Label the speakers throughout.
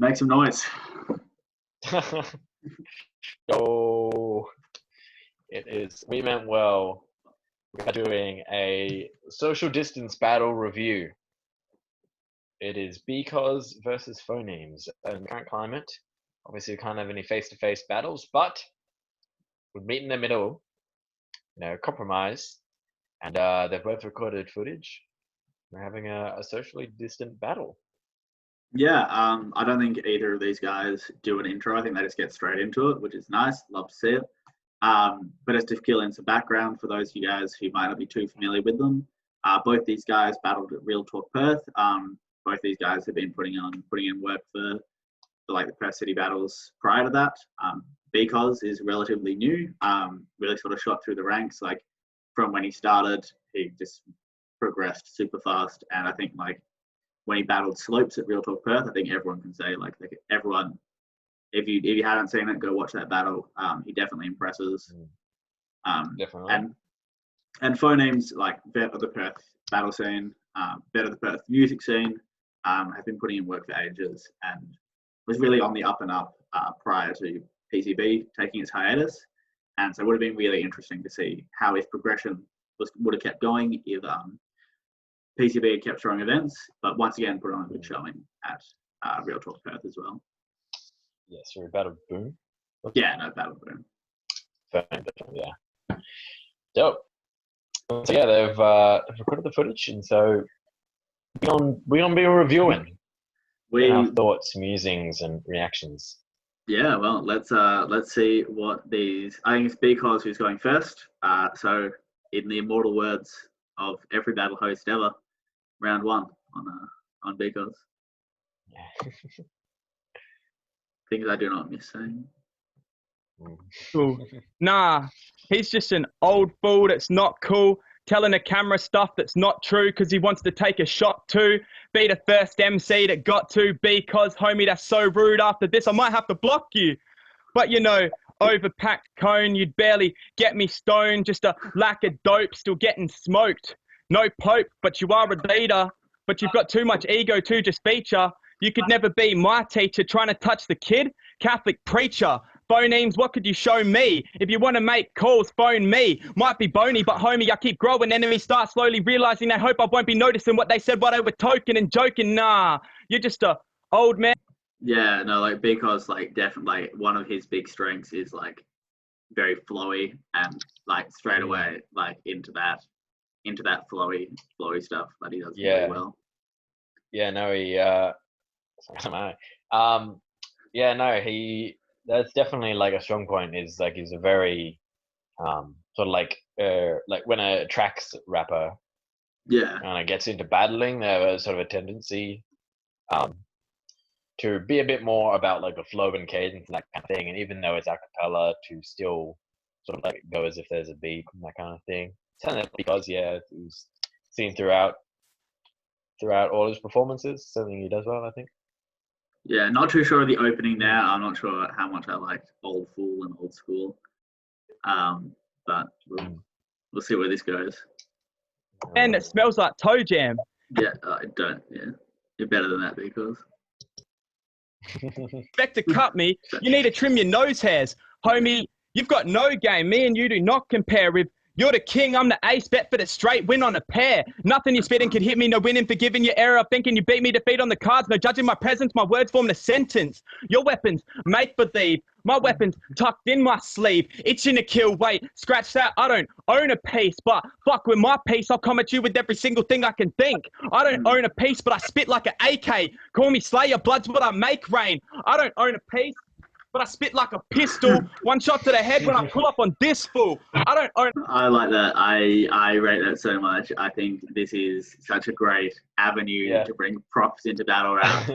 Speaker 1: Make some noise.
Speaker 2: So it is. We meant well. We are doing a social distance battle review. It is BCOZ versus Phonemes. In the current climate, obviously we can't have any face-to-face battles, but we'd meet in the middle, compromise, and they've both recorded footage. We're having a socially distant battle.
Speaker 1: Yeah, I don't think either of these guys do an intro. I think they just get straight into it, which is nice. Love to see it. But just to fill in some background for those of you guys who might not be too familiar with them, both these guys battled at Real Talk Perth. Both these guys have been putting in work for like the Perth City battles prior to that. BCOZ is relatively new, really sort of shot through the ranks. Like from when he started, he just progressed super fast. And I think like when he battled Slopes at Real Talk Perth, I think everyone can say like everyone, if you haven't seen it, go watch that battle. He definitely impresses.
Speaker 2: Definitely.
Speaker 1: And Phonemes, like vet of the Perth battle scene, vet of the Perth music scene, have been putting in work for ages and was really on the up and up prior to PCB taking its hiatus. And so it would have been really interesting to see how his progression would have kept going if PCB had kept throwing events, but once again put on a good showing at Real Talk Perth as well.
Speaker 2: Yeah, sorry, Battle Boom.
Speaker 1: Yeah, no, Battle Boom.
Speaker 2: Yeah. Dope. So yeah, they've recorded the footage, and so we're gonna be reviewing our thoughts, musings, and reactions.
Speaker 1: Yeah, well, let's see what these. I think it's BCOZ who's going first. So, in the immortal words of every battle host ever, round one on BCOZ.
Speaker 2: Yeah.
Speaker 1: Things I do not miss saying.
Speaker 3: Cool. Nah, he's just an old fool that's not cool, telling the camera stuff that's not true because he wants to take a shot too. Be the first MC that got to, BCOZ, homie, that's so rude. After this, I might have to block you. But overpacked cone, you'd barely get me stoned, just a lack of dope, still getting smoked. No pope, but you are a leader, but you've got too much ego to just feature. You could never be my teacher trying to touch the kid, Catholic preacher. Phonemes, what could you show me? If you want to make calls, phone me. Might be bony, but homie, I keep growing. Enemies start slowly realizing they hope I won't be noticing what they said while they were token and joking. Nah, you're just a old man.
Speaker 1: Yeah, no, like BCOZ, like definitely like, one of his big strengths is like very flowy and like straight away like into that flowy stuff that he does really well.
Speaker 2: Yeah, no, that's definitely like a strong point. Is like he's a very sort of like when a tracks rapper kind of gets into battling, they have a sort of a tendency to be a bit more about like the flow and cadence and that kind of thing. And even though it's a cappella, to still sort of like go as if there's a beat and that kind of thing. Because it was seen throughout all his performances. Something he does well, I think.
Speaker 1: Yeah, not too sure of the opening there. I'm not sure how much I liked Old Fool and Old School. But we'll see where this goes.
Speaker 3: And it smells like toe jam.
Speaker 1: Yeah, I don't. Yeah, you're better than that BCOZ.
Speaker 3: Expect to cut me, you need to trim your nose hairs. Homie, you've got no game. Me and you do not compare. If you're the king, I'm the ace. Bet for the straight win on a pair. Nothing you spitting could hit me. No winning, forgiving your error. Thinking you beat me, defeat on the cards. No judging my presence. My words form a sentence. Your weapons, make believe. My weapons tucked in my sleeve. Itching to kill, wait, scratch that. I don't own a piece, but fuck with my piece. I'll come at you with every single thing I can think. I don't own a piece, but I spit like an AK. Call me Slayer, blood's what I make rain. I don't own a piece, but I spit like a pistol. One shot to the head when I pull up on this fool. I don't own.
Speaker 1: I like that. I rate that so much. I think this is such a great avenue to bring props into battle rap.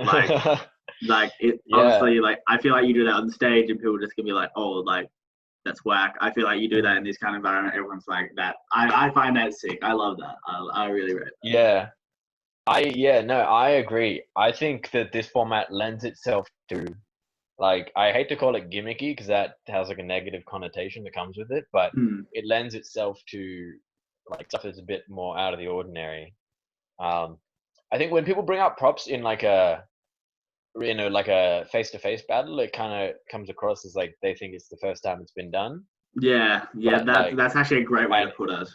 Speaker 1: Like it honestly, like I feel like you do that on stage and people just gonna be like, oh, like that's whack. I feel like you do that in this kind of environment, everyone's like that. I find that sick. I love that. I really rate that.
Speaker 2: I agree. I think that this format lends itself to, like, I hate to call it gimmicky because that has like a negative connotation that comes with it, but it lends itself to like stuff that's a bit more out of the ordinary. I think when people bring up props in like a like a face-to-face battle, it kind of comes across as like they think it's the first time it's been done.
Speaker 1: Yeah,
Speaker 2: But,
Speaker 1: that's actually a great way to put it.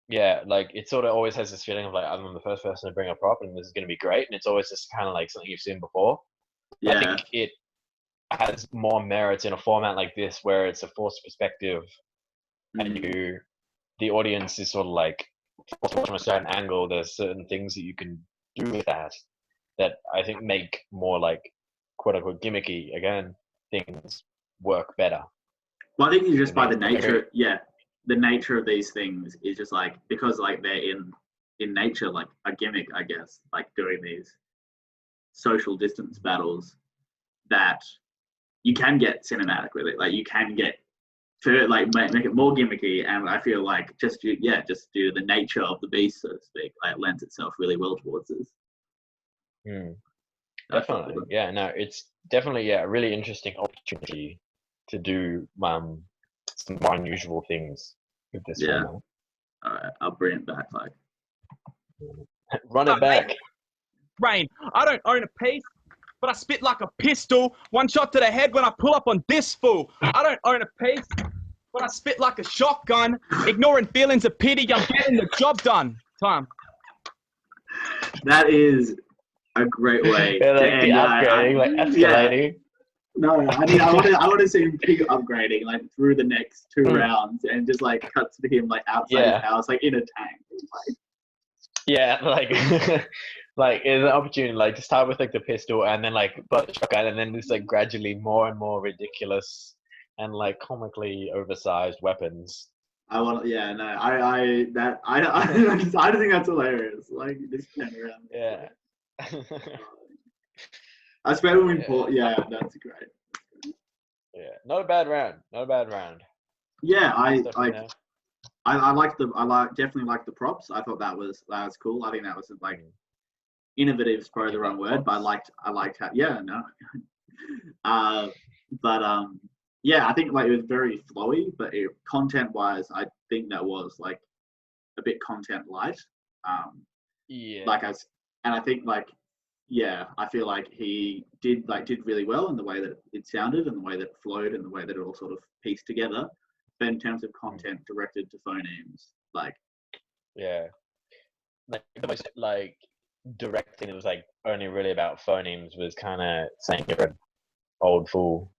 Speaker 2: Yeah, like it sort of always has this feeling of like I'm the first person to bring a prop and this is going to be great, and it's always just kind of like something you've seen before.
Speaker 1: Yeah.
Speaker 2: I think it has more merits in a format like this where it's a forced perspective, and the audience is sort of like from a certain angle. There's certain things that you can do with that I think make more like quote unquote gimmicky things work better.
Speaker 1: Well, I think it's just by the nature, the nature of these things is just like, because like they're in nature like a gimmick, I guess, like doing these social distance battles, that you can get cinematic with it. Like you can get to like make it more gimmicky, and I feel like just due to the nature of the beast, so to speak, like it lends itself really well towards this.
Speaker 2: Definitely, yeah. No, it's definitely a really interesting opportunity to do some more unusual things with this format.
Speaker 1: All right, I'll bring it back. Like,
Speaker 2: run it back.
Speaker 3: Rain, I don't own a piece, but I spit like a pistol. One shot to the head when I pull up on this fool. I don't own a piece, but I spit like a shotgun. Ignoring feelings of pity, I'm getting the job done. Time.
Speaker 1: That is a great way
Speaker 2: like
Speaker 1: to end.
Speaker 2: The upgrading, like escalating.
Speaker 1: No, I want to see him keep upgrading like through the next 2 rounds, and just like cuts to him like outside his house, like in a tank. Like,
Speaker 2: yeah, like like it's an opportunity like to start with like the pistol and then like butt shotgun, and then just like gradually more and more ridiculous and like comically oversized weapons.
Speaker 1: I just think that's hilarious. Like this turn around.
Speaker 2: Yeah.
Speaker 1: I suppose when that's great.
Speaker 2: Yeah, not a bad round.
Speaker 1: Yeah, I definitely like the props. I thought that was cool. I think that was like innovative is probably the wrong word, but I liked how I think like it was very flowy, but content wise, I think that was like a bit content light. I think like. Yeah, I feel like he did really well in the way that it sounded and the way that it flowed and the way that it all sort of pieced together. But in terms of content directed to Phonemes, like
Speaker 2: like the most like direct thing that was like only really about Phonemes was kind of saying you're an old fool.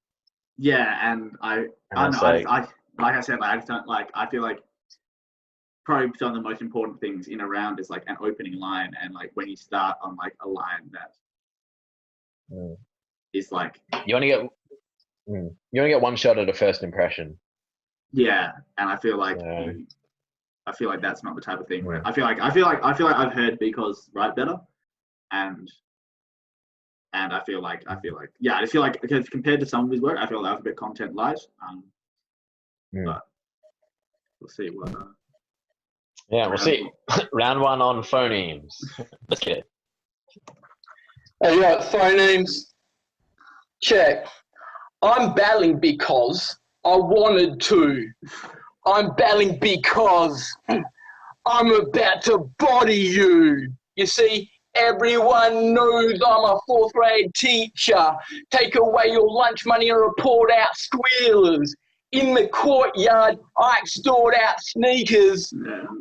Speaker 1: Yeah, and I just don't like. I feel like probably some of the most important things in a round is like an opening line, and like when you start on like a line that is like
Speaker 2: you only get one shot at a first impression.
Speaker 1: Yeah, and I feel like that's not the type of thing where I feel like I've heard BCOZ write better, and I feel like because compared to some of his work, I feel that was a bit content light. But we'll see what.
Speaker 2: Yeah, we'll see. Round 1 on Phonemes. Let's get it.
Speaker 4: Hey, right, Phonemes. Check. I'm battling because I wanted to. I'm battling because I'm about to body you. You see, everyone knows I'm a 4th grade teacher. Take away your lunch money and report out squealers. In the courtyard, I extort out sneakers.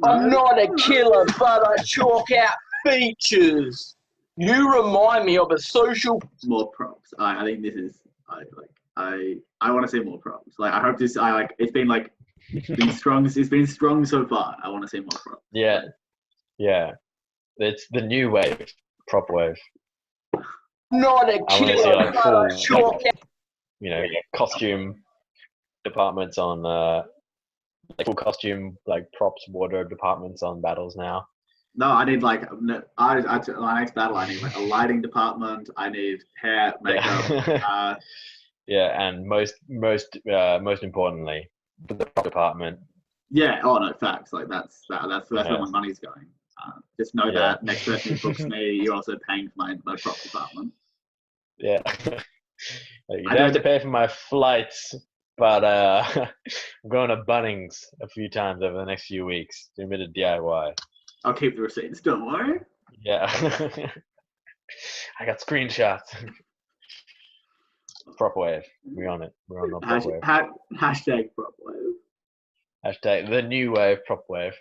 Speaker 4: I'm not a killer, but I chalk out features. You remind me of a social...
Speaker 1: More props. I think this is... I want to see more props. Like, I hope this... It's been strong. It's been strong so far. I want to see more props.
Speaker 2: Yeah. Yeah. It's the new wave. Prop wave.
Speaker 4: Not a killer, but I chalk out...
Speaker 2: costume... departments on full costume props wardrobe departments on battles now.
Speaker 1: No, I need my next battle. I need like a lighting department. I need hair, makeup.
Speaker 2: And most importantly, the prop department.
Speaker 1: Yeah. Oh no, facts. Like that's where my money's going. Just know that next person who books me, you're also paying for my prop department.
Speaker 2: Yeah. You don't have to pay for my flights. But I'm going to Bunnings a few times over the next few weeks. Do a bit of DIY.
Speaker 1: I'll keep the receipts, don't worry.
Speaker 2: Yeah. I got screenshots. Prop wave. We're on it. We're on the prop wave.
Speaker 1: Hashtag prop wave.
Speaker 2: Hashtag the new wave, prop wave.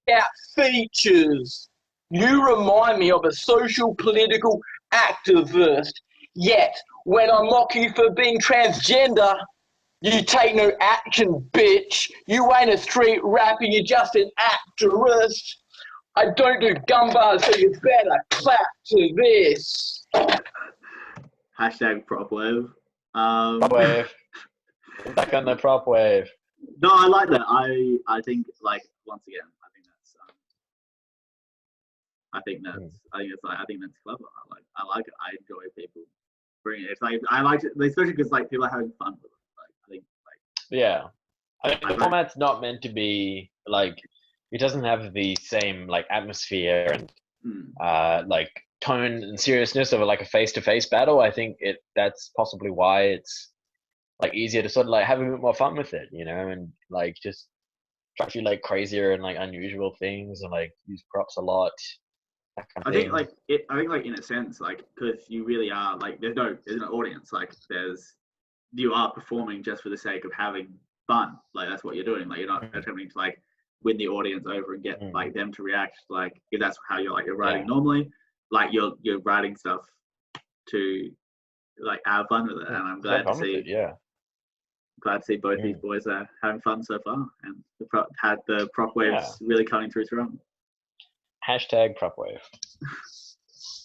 Speaker 4: About features. You remind me of a social political activist. Yet, when I mock you for being transgender, you take no action, bitch. You ain't a street rapper, you're just an actress. I don't do gumbars, so you better clap to this.
Speaker 1: Hashtag prop wave.
Speaker 2: Prop wave. Back on the prop wave.
Speaker 1: No, I like that. I think, like, once again, I think that's clever. I like it. I enjoy people bringing it. It's like, I like it, especially because like people are having fun with it. Like, I think
Speaker 2: yeah, I think the format's not meant to be like, it doesn't have the same like atmosphere and like tone and seriousness of like a face-to-face battle. I think that's possibly why it's like easier to sort of like have a bit more fun with it, you know, and like just try to do like crazier and like unusual things and like use props a lot. That kind of thing.
Speaker 1: I think like in a sense, like, because you really are like, there's no audience. Like, you are performing just for the sake of having fun. Like, that's what you're doing. Like, you're not attempting to like win the audience over and get like them to react. Like, if that's how you're writing normally, like you're writing stuff to like have fun with it. And I'm glad to see. Glad to see both these boys are having fun so far, and the prop waves really coming through strong.
Speaker 2: Hashtag prop wave.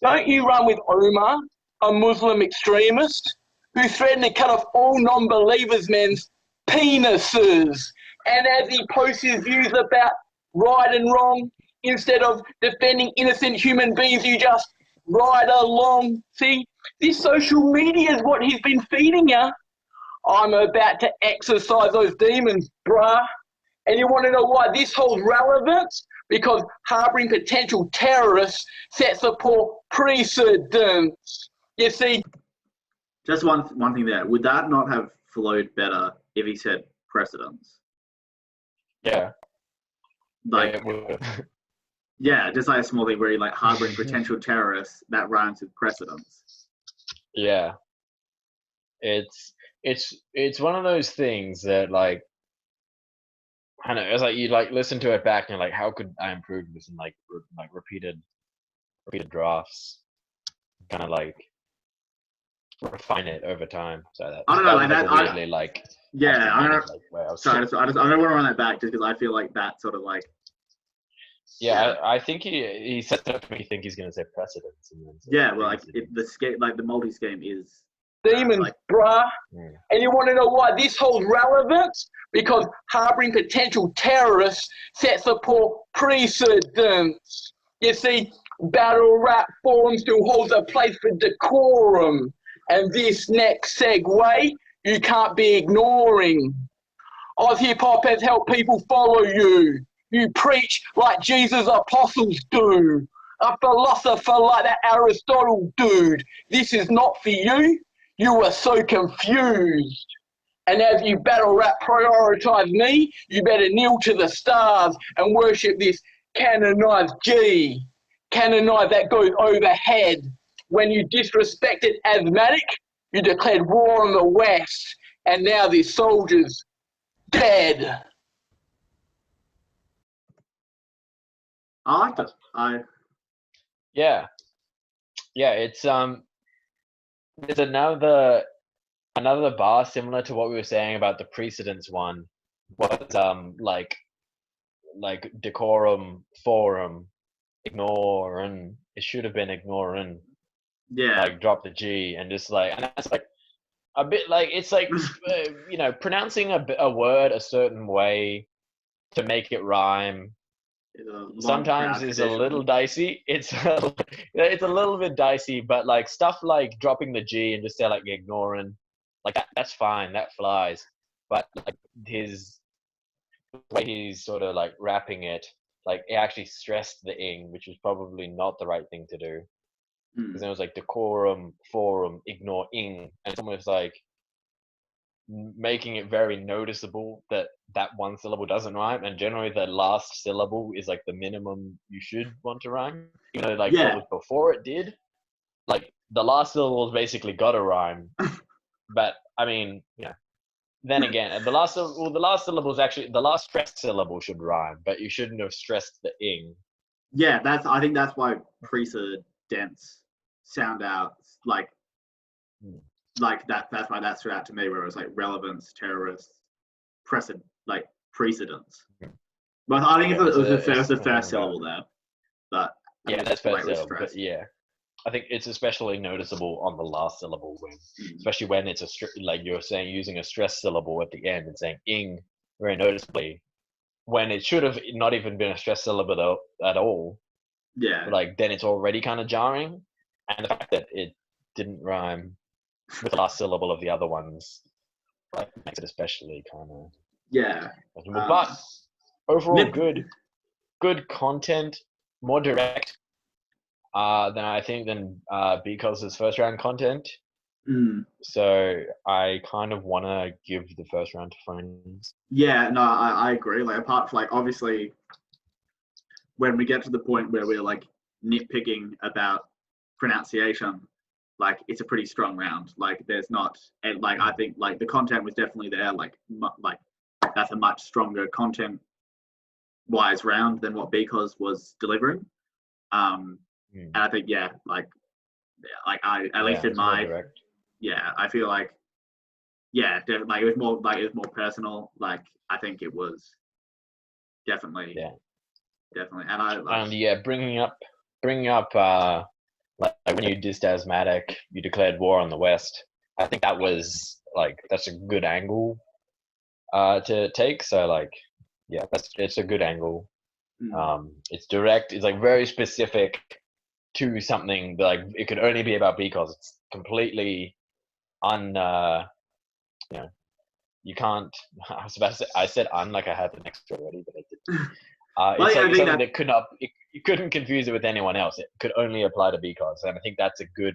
Speaker 4: Don't you run with Omar, a Muslim extremist, who threatened to cut off all non-believers' men's penises, and as he posts his views about right and wrong, instead of defending innocent human beings, you just ride along. See, this social media is what he's been feeding you. I'm about to exorcise those demons, bruh. And you want to know why this holds relevance? Because harboring potential terrorists sets a poor precedent. You see?
Speaker 1: Just one thing there. Would that not have flowed better if he said precedents?
Speaker 2: Yeah.
Speaker 1: Like, yeah, just like a small thing where he like harboring potential terrorists that rhymes with precedents.
Speaker 2: Yeah. It's one of those things that like, I don't know, it's like you like listen to it back and you're like, how could I improve this in like repeated drafts, kind of like refine it over time. So that
Speaker 1: I don't know, like
Speaker 2: that.
Speaker 1: that.
Speaker 2: Weirdly, like
Speaker 1: yeah, I don't know.
Speaker 2: Like,
Speaker 1: sorry, I don't want to run that back just because I feel like that sort of like.
Speaker 2: Yeah, I think he said that to me. Think he's gonna say precedents. And then
Speaker 1: yeah, well, like the multi scheme is.
Speaker 4: Demons,
Speaker 1: like,
Speaker 4: bruh. And you want to know why this holds relevance? Because harboring potential terrorists sets a poor precedent. You see, battle rap forum still holds a place for decorum. And this next segue, you can't be ignoring. Oz Hip Hop has helped people follow you. You preach like Jesus' apostles do. A philosopher like that Aristotle dude. This is not for you. You are so confused. And as you battle rap prioritize me, you better kneel to the stars and worship this canonized G. Canonized that goes overhead. When you disrespected asthmatic, you declared war on the West. And now this soldier's dead.
Speaker 1: I like that.
Speaker 2: Yeah, it's there's another bar similar to what we were saying about the precedence one was like decorum, forum, ignore, and it should have been ignoring.
Speaker 1: Yeah.
Speaker 2: Like drop the G and just like, and that's like a bit like, it's like you know, pronouncing a word a certain way to make it rhyme sometimes is a little dicey. It's it's a little bit dicey, but like stuff like dropping the G and just say like ignoring, like that's fine, that flies. But like the way he's sort of like rapping it, like it actually stressed the ing, which was probably not the right thing to do. Because it was like decorum, forum, ignore, ing, and it's almost like making it very noticeable that one syllable doesn't rhyme, and generally the last syllable is like the minimum you should want to rhyme, even though like what was before it did. like the last syllable's basically got a rhyme, but I mean, then again, the last syllable is actually the last stressed syllable should rhyme, but you shouldn't have stressed the ing.
Speaker 1: Yeah, I think that's why precedents sound out like that. That's why that stood out to me, where it was like relevance, terrorists, precedents. But I think it was the first syllable there. But
Speaker 2: yeah, that's first syllable. But yeah, I think it's especially noticeable on the last syllable, especially when it's like you're saying, using a stress syllable at the end and saying ing very noticeably, when it should have not even been a stress syllable at all.
Speaker 1: Yeah.
Speaker 2: Like then it's already kind of jarring, and the fact that it didn't rhyme with the last syllable of the other ones, like makes it especially kind of but overall, good content, more direct than I think than BCOZ's first round content. So I kind of want to give the first round to Phonemes.
Speaker 1: Yeah, no, I agree. Like apart from obviously, when we get to the point where we're like nitpicking about pronunciation, like it's a pretty strong round. Like there's not, and like I think like the content was definitely there. Like that's a much stronger content-wise round than what BCOZ was delivering. And I think at least in my I feel like definitely it was more personal. Like I think it was definitely and
Speaker 2: bringing up like when you dissed asthmatic, you declared war on the West. I think that was that's a good angle to take. So it's a good angle. It's direct. It's like very specific to something that, like it could only be about BCOZ. It's completely you can't. I was about to say, I said like I had the next already, but I didn't. It's like something that could not. You couldn't confuse it with anyone else. It could only apply to BCOZ, and I think that's a good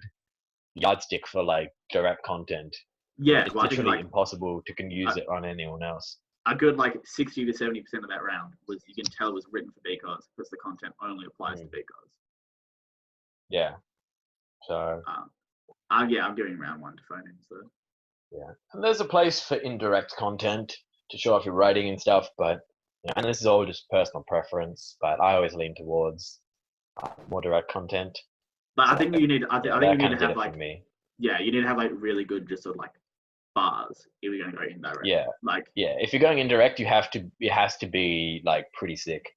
Speaker 2: yardstick for like direct content.
Speaker 1: Yeah,
Speaker 2: it's literally impossible to use it on anyone else.
Speaker 1: A good 60 to 70% of that round was you can tell was written for BCOZ because the content only applies to BCOZ.
Speaker 2: Yeah. So.
Speaker 1: I'm giving round one to Phonemes though.
Speaker 2: Yeah, and there's a place for indirect content to show off your writing and stuff, but and this is all just personal preference. But I always lean towards more direct content.
Speaker 1: But I think you need. I think you need to have you need to have really good just sort of bars if you're going to go indirect.
Speaker 2: Yeah. If you're going indirect, it has to be pretty sick.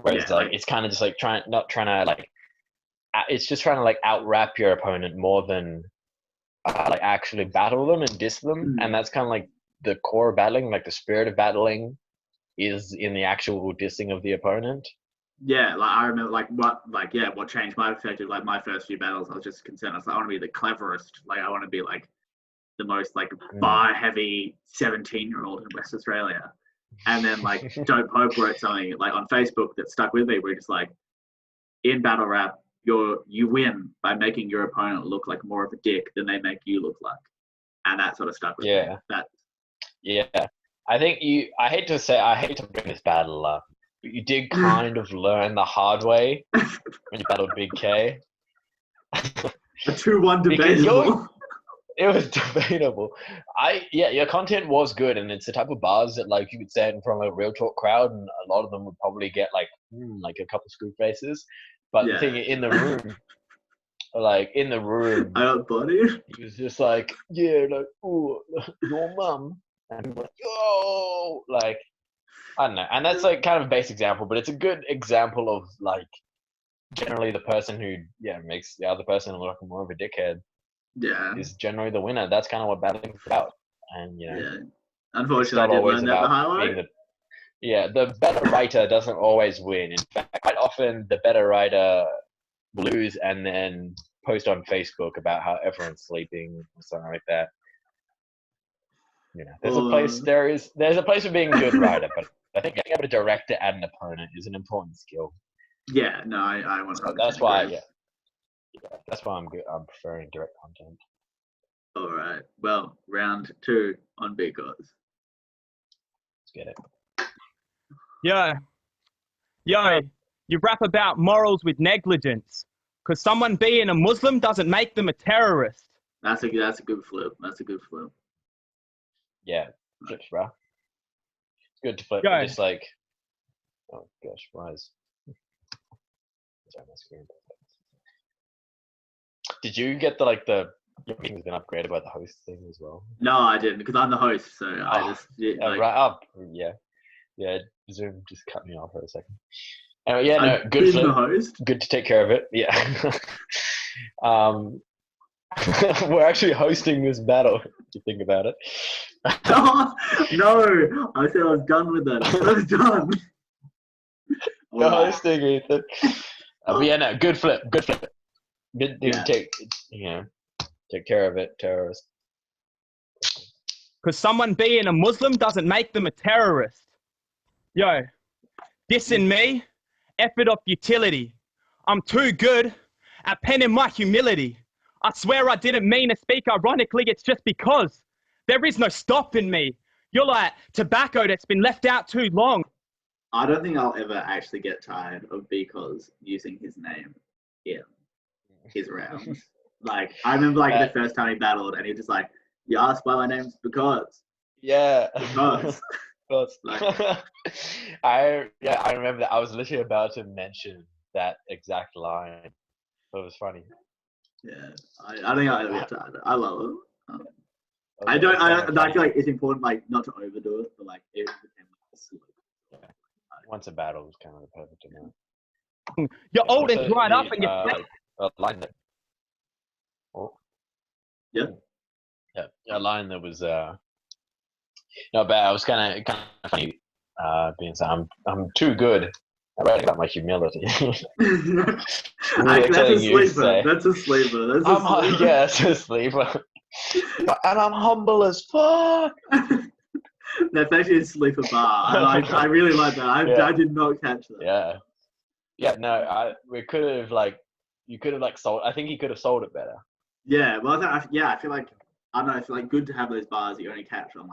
Speaker 2: Whereas it's kind of just it's just trying to out rap your opponent more than actually battle them and diss them. And that's kind of the core of battling, the spirit of battling is in the actual dissing of the opponent.
Speaker 1: Yeah, I remember what changed my perspective. My first few battles, I was just concerned. I was I want to be the cleverest. I want to be the most bar heavy 17-year-old in West Australia. And then Dope Hope wrote something on Facebook that stuck with me. Where just in battle rap, you win by making your opponent look like more of a dick than they make you look like, and that sort of stuck with me.
Speaker 2: I think I hate to bring this battle up, but you did kind of learn the hard way when you battled Big K.
Speaker 1: A 2-1 debatable.
Speaker 2: It was debatable. Your content was good, and it's the type of bars that you could say it in front of a real talk crowd, and a lot of them would probably get a couple screw faces. But the thing in the room,
Speaker 1: I got buddy.
Speaker 2: He was just ooh, your mum, and he went, yo, I don't know, and that's kind of a base example, but it's a good example of generally the person who makes the other person look more of a dickhead.
Speaker 1: Yeah,
Speaker 2: is generally the winner. That's kind of what battling's about, and
Speaker 1: unfortunately, I did learn that the hard way.
Speaker 2: The better writer doesn't always win. In fact, quite often the better writer will lose and then post on Facebook about how everyone's sleeping or something like that. There's a place. There's a place for being a good writer, but I think being able to direct it at an opponent is an important skill.
Speaker 1: Yeah, no, I want to.
Speaker 2: That's why. That's why I'm good. I'm preferring direct content.
Speaker 1: All right. Well, round 2 on BCOZ.
Speaker 2: Let's get it.
Speaker 3: Yo, you rap about morals with negligence. Because someone being a Muslim doesn't make them a terrorist.
Speaker 1: That's a good flip. That's a good flip.
Speaker 2: Yeah, flips, bro. It's good to flip.
Speaker 3: Go.
Speaker 2: Just like, oh gosh, why is sorry, my screen. Did you get your meeting's been upgraded by the host thing as well?
Speaker 1: No, I didn't, because I'm the host, so I just
Speaker 2: right up. Yeah. Zoom just cut me off for a second. Yeah, no,
Speaker 1: I've
Speaker 2: good
Speaker 1: been
Speaker 2: flip.
Speaker 1: the host.
Speaker 2: Good to take care of it. Yeah. We're actually hosting this battle. If you think about it.
Speaker 1: No, I said I was done with it. I was done.
Speaker 2: You're
Speaker 1: Alright.
Speaker 2: hosting, Ethan. But yeah, no, good flip. Good flip. Good to
Speaker 1: Yeah.
Speaker 2: take care of it, terrorist.
Speaker 3: Because someone being a Muslim doesn't make them a terrorist. Yo, dissing me, effort of futility. I'm too good at penning my humility. I swear I didn't mean to speak ironically, it's just because there is no stopping me. You're like tobacco that's been left out too long.
Speaker 1: I don't think I'll ever actually get tired of BCOZ using his name in his rounds. Like, I remember the first time he battled and he was just like, you asked why my name's because.
Speaker 2: Yeah.
Speaker 1: Because.
Speaker 2: I remember that. I was literally about to mention that exact line. It was funny.
Speaker 1: Yeah, I think I'll ever get tired. I love it. I feel like it's important, not to overdo it, but it became a slow.
Speaker 2: Once a battle was kind of the perfect amount.
Speaker 3: You're old and
Speaker 2: Also,
Speaker 3: dried up and you're
Speaker 2: line that. Oh.
Speaker 1: Yeah.
Speaker 2: Yeah, a line that was not bad. I was kind of funny, being so I'm too good at writing about my humility.
Speaker 1: That's a sleeper. That's a sleeper.
Speaker 2: Yeah, that's a sleeper. And I'm humble as fuck.
Speaker 1: That's actually a sleeper bar. I really like that. I did not catch that.
Speaker 2: Yeah. No, we could have you could have sold. I think he could have sold it better.
Speaker 1: Yeah. Well, I feel like I don't know. I feel good to have those bars that you only catch on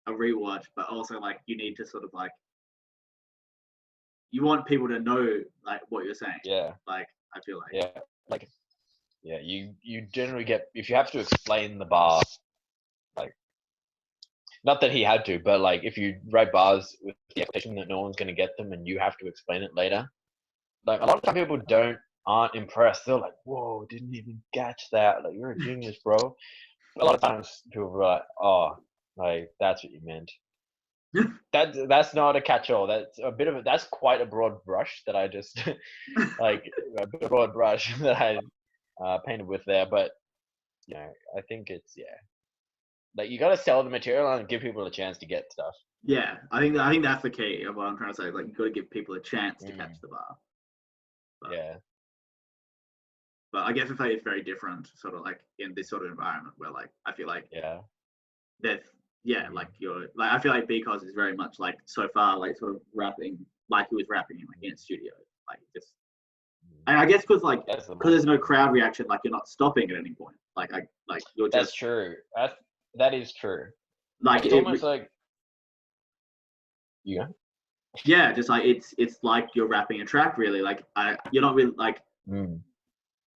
Speaker 1: a rewatch, but also you need to sort of you want people to know what you're saying.
Speaker 2: Yeah.
Speaker 1: I feel like.
Speaker 2: Yeah. You generally get, if you have to explain the bar, not that he had to, but if you write bars with the expectation that no one's going to get them and you have to explain it later, a lot of time people aren't impressed. They're like, whoa, didn't even catch that. You're a genius, bro. A lot of times people are like, oh, that's what you meant. That's not a catch-all. That's quite a broad brush that I just a broad brush that I painted with there. But I think it's you got to sell the material and give people a chance to get stuff.
Speaker 1: Yeah, I think that's the key of what I'm trying to say. You got to give people a chance to catch the bar. But I guess it's very different, sort of in this sort of environment where I feel that I feel like BCOZ is very much so far sort of rapping he was rapping in a studio, just. And I guess because there's no crowd reaction, you're not stopping at any point. You're just.
Speaker 2: That's true. That is true.
Speaker 1: It's
Speaker 2: almost yeah.
Speaker 1: Yeah, just it's like you're rapping a track really. You're not really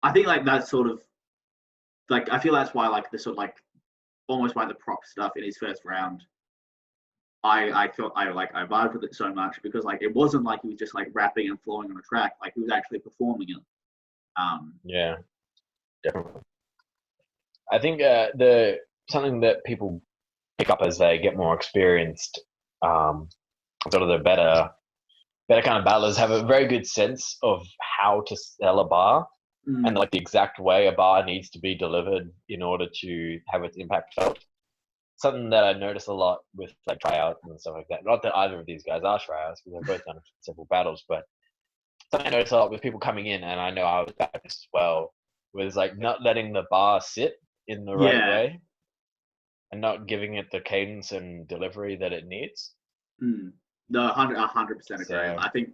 Speaker 1: I think that's sort of I feel that's why the sort of almost the prop stuff in his first round. I thought I vibed with it so much because it wasn't he was just rapping and flowing on a track. He was actually performing it.
Speaker 2: Yeah, definitely. I think something that people pick up as they get more experienced, sort of the better kind of battlers have a very good sense of how to sell a bar and the exact way a bar needs to be delivered in order to have its impact felt. Something that I notice a lot with tryouts and stuff like that. Not that either of these guys are tryouts because they've both done several battles, but something I notice a lot with people coming in, and I know I was bad as well, was not letting the bar sit in the right way and not giving it the cadence and delivery that it needs.
Speaker 1: No, 100% agree.
Speaker 2: So,
Speaker 1: I think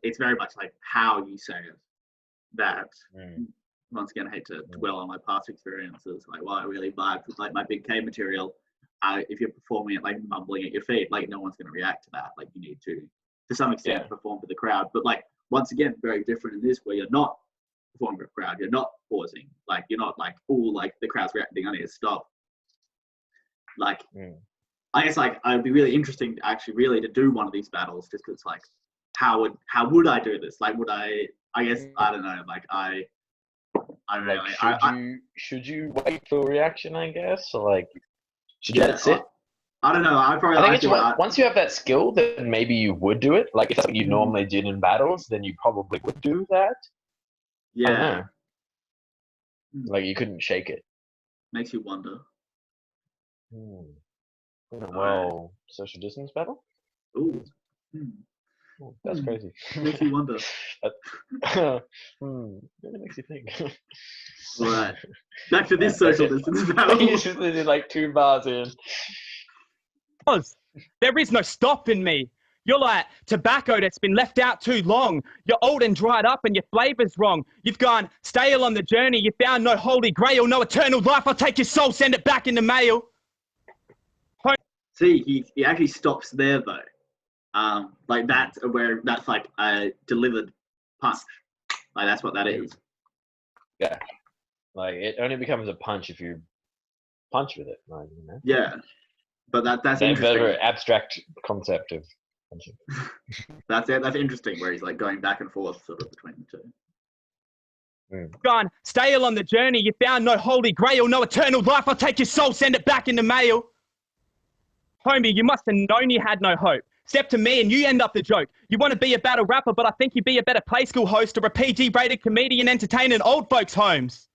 Speaker 1: it's very much how you say it that once again I hate to dwell on my past experiences. I really vibed with my big K material. If you're performing it mumbling at your feet, no one's gonna react to that. You need to some extent perform for the crowd. But once again, very different in this, where you're not performing for a crowd, you're not pausing, like you're not like, oh, like the crowd's reacting, I need to stop. Like, I guess like I'd be really interesting to actually really to do one of these battles, just because like, how would I do this? Like, would I guess I don't know. Like I don't know.
Speaker 2: Like, should you wait for a reaction? I guess, or like, should you let it sit?
Speaker 1: I don't know. I
Speaker 2: think once you have that skill, then maybe you would do it. Like if that's what you normally did in battles, then you probably would do that.
Speaker 1: Yeah.
Speaker 2: I don't know. Like you couldn't shake it.
Speaker 1: Makes you wonder.
Speaker 2: Well, social distance battle?
Speaker 1: Ooh.
Speaker 2: That's crazy.
Speaker 1: Makes you wonder.
Speaker 2: It makes you think.
Speaker 1: All right. Back to this social distance battle.
Speaker 2: You just did like 2 bars in.
Speaker 3: There is no stopping me. You're like tobacco that's been left out too long. You're old and dried up and your flavor's wrong. You've gone stale on the journey. You found no holy grail, no eternal life. I'll take your soul, send it back in the mail.
Speaker 1: See, he actually stops there though. Like that's like a delivered punch. Like that's what that is.
Speaker 2: Yeah. Like it only becomes a punch if you punch with it. Like, you know?
Speaker 1: Yeah. But that's
Speaker 2: a
Speaker 1: interesting.
Speaker 2: very abstract concept of punching.
Speaker 1: That's interesting, where he's like going back and forth sort of between the two.
Speaker 3: Gone stale on the journey. You found no holy grail, no eternal life. I'll take your soul, send it back in the mail. Homie, you must have known you had no hope. Step to me and you end up the joke. You want to be a battle rapper, but I think you'd be a better play school host or a PG-rated comedian entertaining old folks' homes.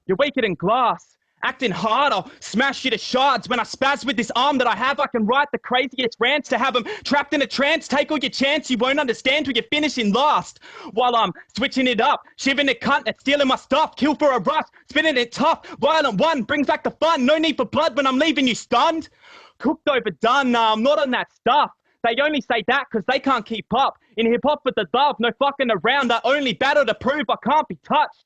Speaker 3: You're weaker than glass. Acting hard, I'll smash you to shards. When I spaz with this arm that I have, I can write the craziest rants to have them trapped in a trance. Take all your chance, you won't understand till you're finishing last. While I'm switching it up, shivering a cunt that's stealing my stuff. Kill for a rush, spinning it tough. Violent one brings back the fun. No need for blood when I'm leaving you stunned. Cooked overdone, nah, I'm not on that stuff. They only say that because they can't keep up. In hip-hop with the dove, no fucking around. I only battle to prove I can't be touched.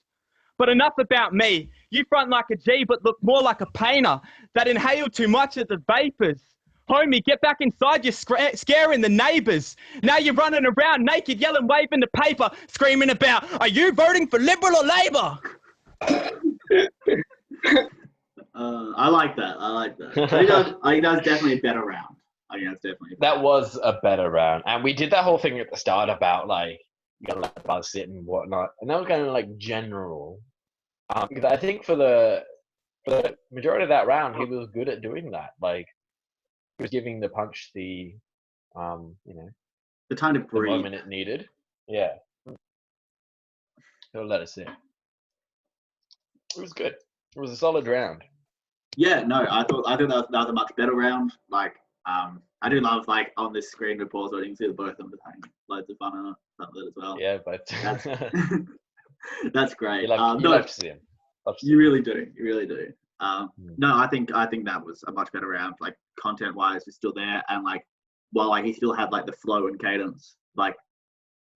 Speaker 3: But enough about me. You front like a G, but look more like a painter that inhaled too much of the vapors. Homie, get back inside, you're scaring the neighbors. Now you're running around naked, yelling, waving the paper, screaming about, are you voting for Liberal or Labour?
Speaker 1: I like that. He does definitely a better round. I think that's definitely.
Speaker 2: That was a better round. And we did that whole thing at the start about, like, you gotta let the buzz sit and whatnot. And that was kind of like general. Because I think for the majority of that round, he was good at doing that. Like, he was giving the punch the,
Speaker 1: the time to breathe.
Speaker 2: The moment it needed. Yeah. He'll let it sit. It was good. It was a solid round.
Speaker 1: Yeah, no, I thought that was a much better round. Like, I do love, like, on this screen with pause, you can see the both of them having loads of fun with it as well.
Speaker 2: Yeah, but
Speaker 1: that's great.
Speaker 2: You love to see him.
Speaker 1: You really do. No, I think that was a much better round. Like, content-wise, he's still there, and like, while like he still had like the flow and cadence, like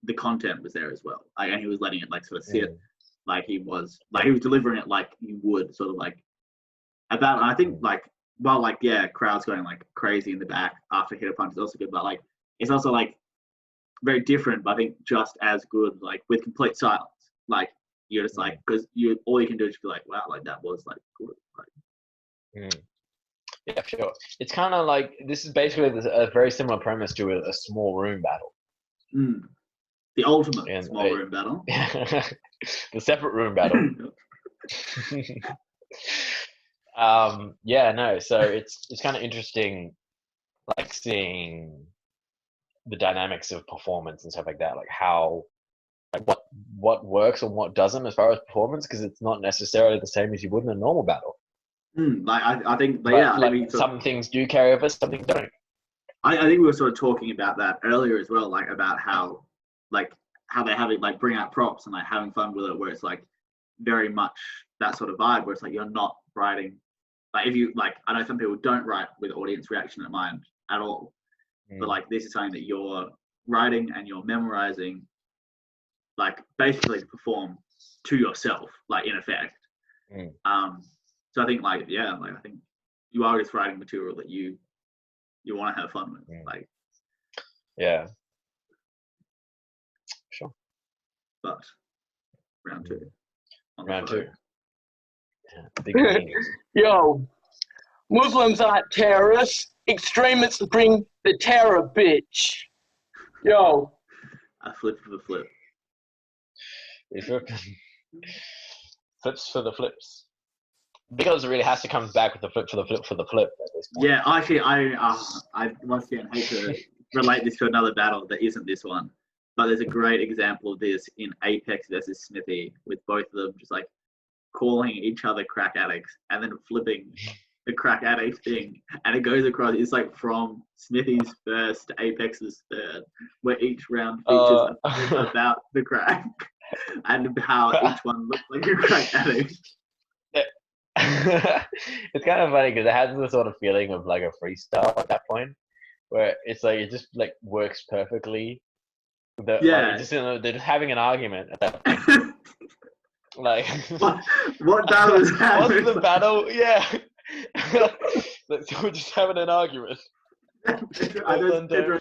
Speaker 1: the content was there as well. Like, and he was letting it like sort of sit. Like he was delivering it like you would sort of like about. And I think like, well, like, yeah, crowds going like crazy in the back after hit a punch is also good, but like it's also like very different, but I think just as good, like with complete silence. Like you're just like, because all you can do is be like, wow, like that was like good. Like,
Speaker 2: yeah, sure. It's kind of like, this is basically a very similar premise to a small room battle.
Speaker 1: The ultimate small room battle.
Speaker 2: The separate room battle. Yeah, no. So it's kind of interesting, like seeing the dynamics of performance and stuff like that, like how, like what works and what doesn't as far as performance, because it's not necessarily the same as you would in a normal battle.
Speaker 1: Like I think, but
Speaker 2: yeah,
Speaker 1: like,
Speaker 2: I mean, some things do carry over, some things don't.
Speaker 1: I think we were sort of talking about that earlier as well, like about how they have it, like bring out props and like having fun with it, where it's like very much that sort of vibe where it's like you're not writing, like if you like, I know some people don't write with audience reaction in mind at all, but like this is something that you're writing and you're memorizing, like basically to perform to yourself, like in effect. So I think like, yeah, like I think you are just writing material that you want to have fun with, like.
Speaker 2: Yeah. Sure.
Speaker 1: but round 2. On the
Speaker 2: Round
Speaker 1: phone.
Speaker 2: 2. Yeah, big meanings.
Speaker 4: Yo, Muslims aren't terrorists. Extremists bring the terror, bitch. Yo,
Speaker 1: A flip for the flip.
Speaker 2: Flips for the flips. Because it really has to come back with the flip for the flip for the flip at this point.
Speaker 1: Yeah, actually, I once again hate to relate this to another battle that isn't this one, but there's a great example of this in Apex versus Smithy, with both of them just like calling each other crack addicts and then flipping the crack addict thing, and it goes across. It's like from Smithy's first to Apex's third, where each round features a flip about the crack and how each one looks like a crack addict.
Speaker 2: It's kind of funny because it has the sort of feeling of like a freestyle at that point, where it's like it just like works perfectly. Like, they're just having an argument at that point. Like
Speaker 1: what battle is that?
Speaker 2: What's the battle? Yeah. We're just having an argument.
Speaker 1: Pedro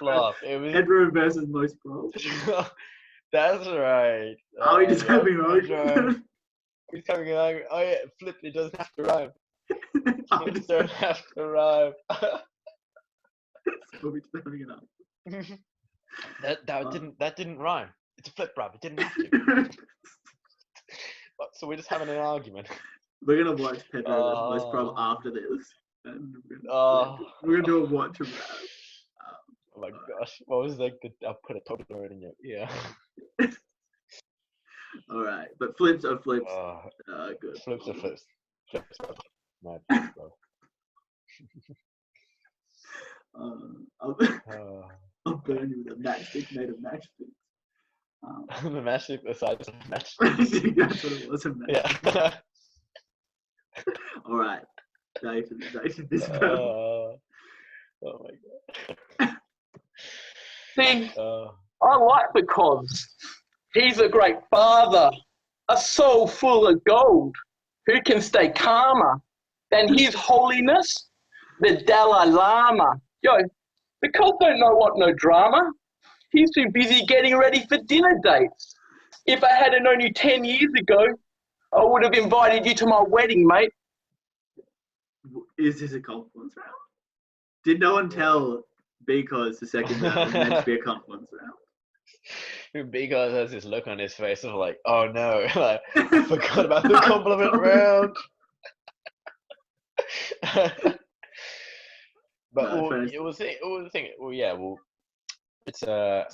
Speaker 1: versus Most Pros.
Speaker 2: That's right.
Speaker 1: Are we just having an argument?
Speaker 2: He's having an argument. Oh yeah, flip. It doesn't have to rhyme. It don't have to rhyme.
Speaker 1: So we're just having an argument.
Speaker 2: That didn't rhyme. It's a flip, bruv. It didn't have to. So we're just having an argument.
Speaker 1: We're gonna watch Pedro versus Most Pro after this, and we're gonna do a watch of that.
Speaker 2: Oh my gosh, what was like I'll put a toddler in your ear.
Speaker 1: All right, but flips are flips. Good.
Speaker 2: Flips are flips. Flips are mad, bro.
Speaker 1: I'll burn you with a matchstick made of matchsticks.
Speaker 2: The matchstick, the size of a matchstick.
Speaker 1: That's what it was, a matchstick.
Speaker 2: Yeah.
Speaker 1: All right, Nathan, this battle.
Speaker 2: Oh my god.
Speaker 4: see, I like BCOZ. He's a great father, a soul full of gold, who can stay calmer than His Holiness, the Dalai Lama. Yo, BCOZ don't know what no drama. He's too busy getting ready for dinner dates. If I had known you 10 years ago, I would have invited you to my wedding, mate.
Speaker 1: Is this a confidence round? Did no one tell BCOZ the second round was meant to be a confidence round?
Speaker 2: BCOZ has this look on his face of like, oh no, like, I forgot about the compliment round. But it's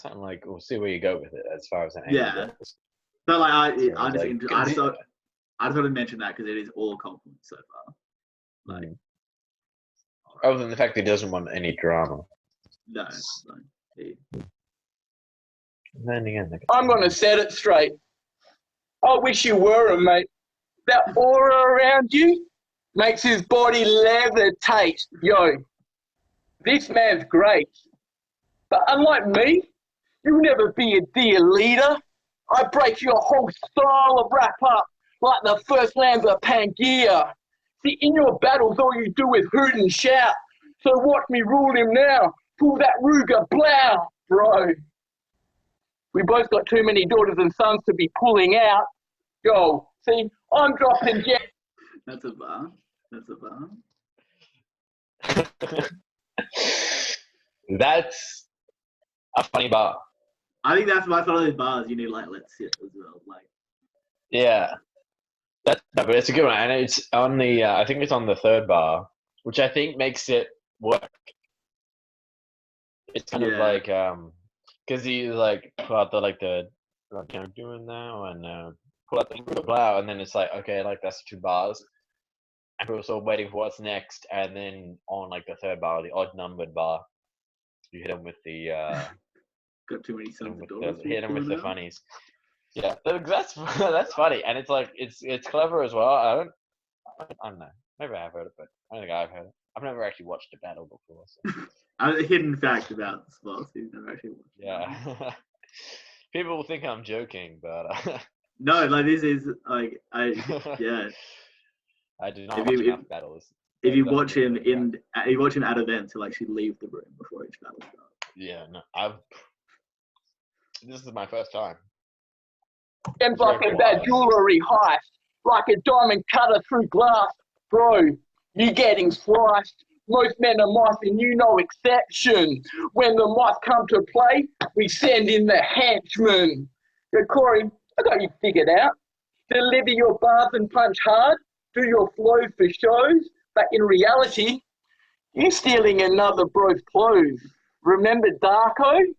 Speaker 2: something like we'll see where you go with it as far as an angle goes.
Speaker 1: But like I just thought I'd mention that because it is all compliments so far. Like,
Speaker 2: other than the fact that he doesn't want any drama.
Speaker 1: No.
Speaker 2: Then again,
Speaker 4: I'm gonna set it straight. I wish you were a mate. That aura around you makes his body levitate. Yo, this man's great. But unlike me, you'll never be a dear leader. I break your whole style of wrap up like the first lambs of Pangaea. See, in your battles, all you do is hoot and shout. So watch me rule him now. Pull that Ruger blow, bro. We both got too many daughters and sons to be pulling out. Yo, see, I'm dropping jet.
Speaker 1: That's a bar.
Speaker 2: That's a funny bar.
Speaker 1: I think that's one of those bars you need like let's sit as well. Like,
Speaker 2: yeah, but it's a good one, and it's on the. I think it's on the third bar, which I think makes it work. It's kind of like because he's like pull out the I'm doing now and pull out the plow, and then it's like okay, like that's 2 bars, and we're still waiting for what's next, and then on like the third bar, the odd numbered bar, you hit him with the.
Speaker 1: Got too many sons of daughters.
Speaker 2: Hit him with the funnies. Yeah, that's funny, and it's like it's clever as well. I don't know. Maybe I've heard it, but I don't think I've heard it. I've never actually watched a battle before. So.
Speaker 1: A hidden fact about sports, you've never actually watched.
Speaker 2: Yeah. People will think I'm joking, but
Speaker 1: no, like this is like I do
Speaker 2: not watch enough battles.
Speaker 1: If you watch him at events, he'll actually leave the room before each battle starts.
Speaker 2: Yeah, no, this is my first time.
Speaker 4: Seems like a bad jewellery heist, like a diamond cutter through glass. Bro, you getting sliced. Most men are mice and you no exception. When the mice come to play, we send in the henchmen. Yeah, Corey, I got you figured out. Deliver your bars and punch hard, do your flow for shows, but in reality, you're stealing another bro's clothes. Remember Darko?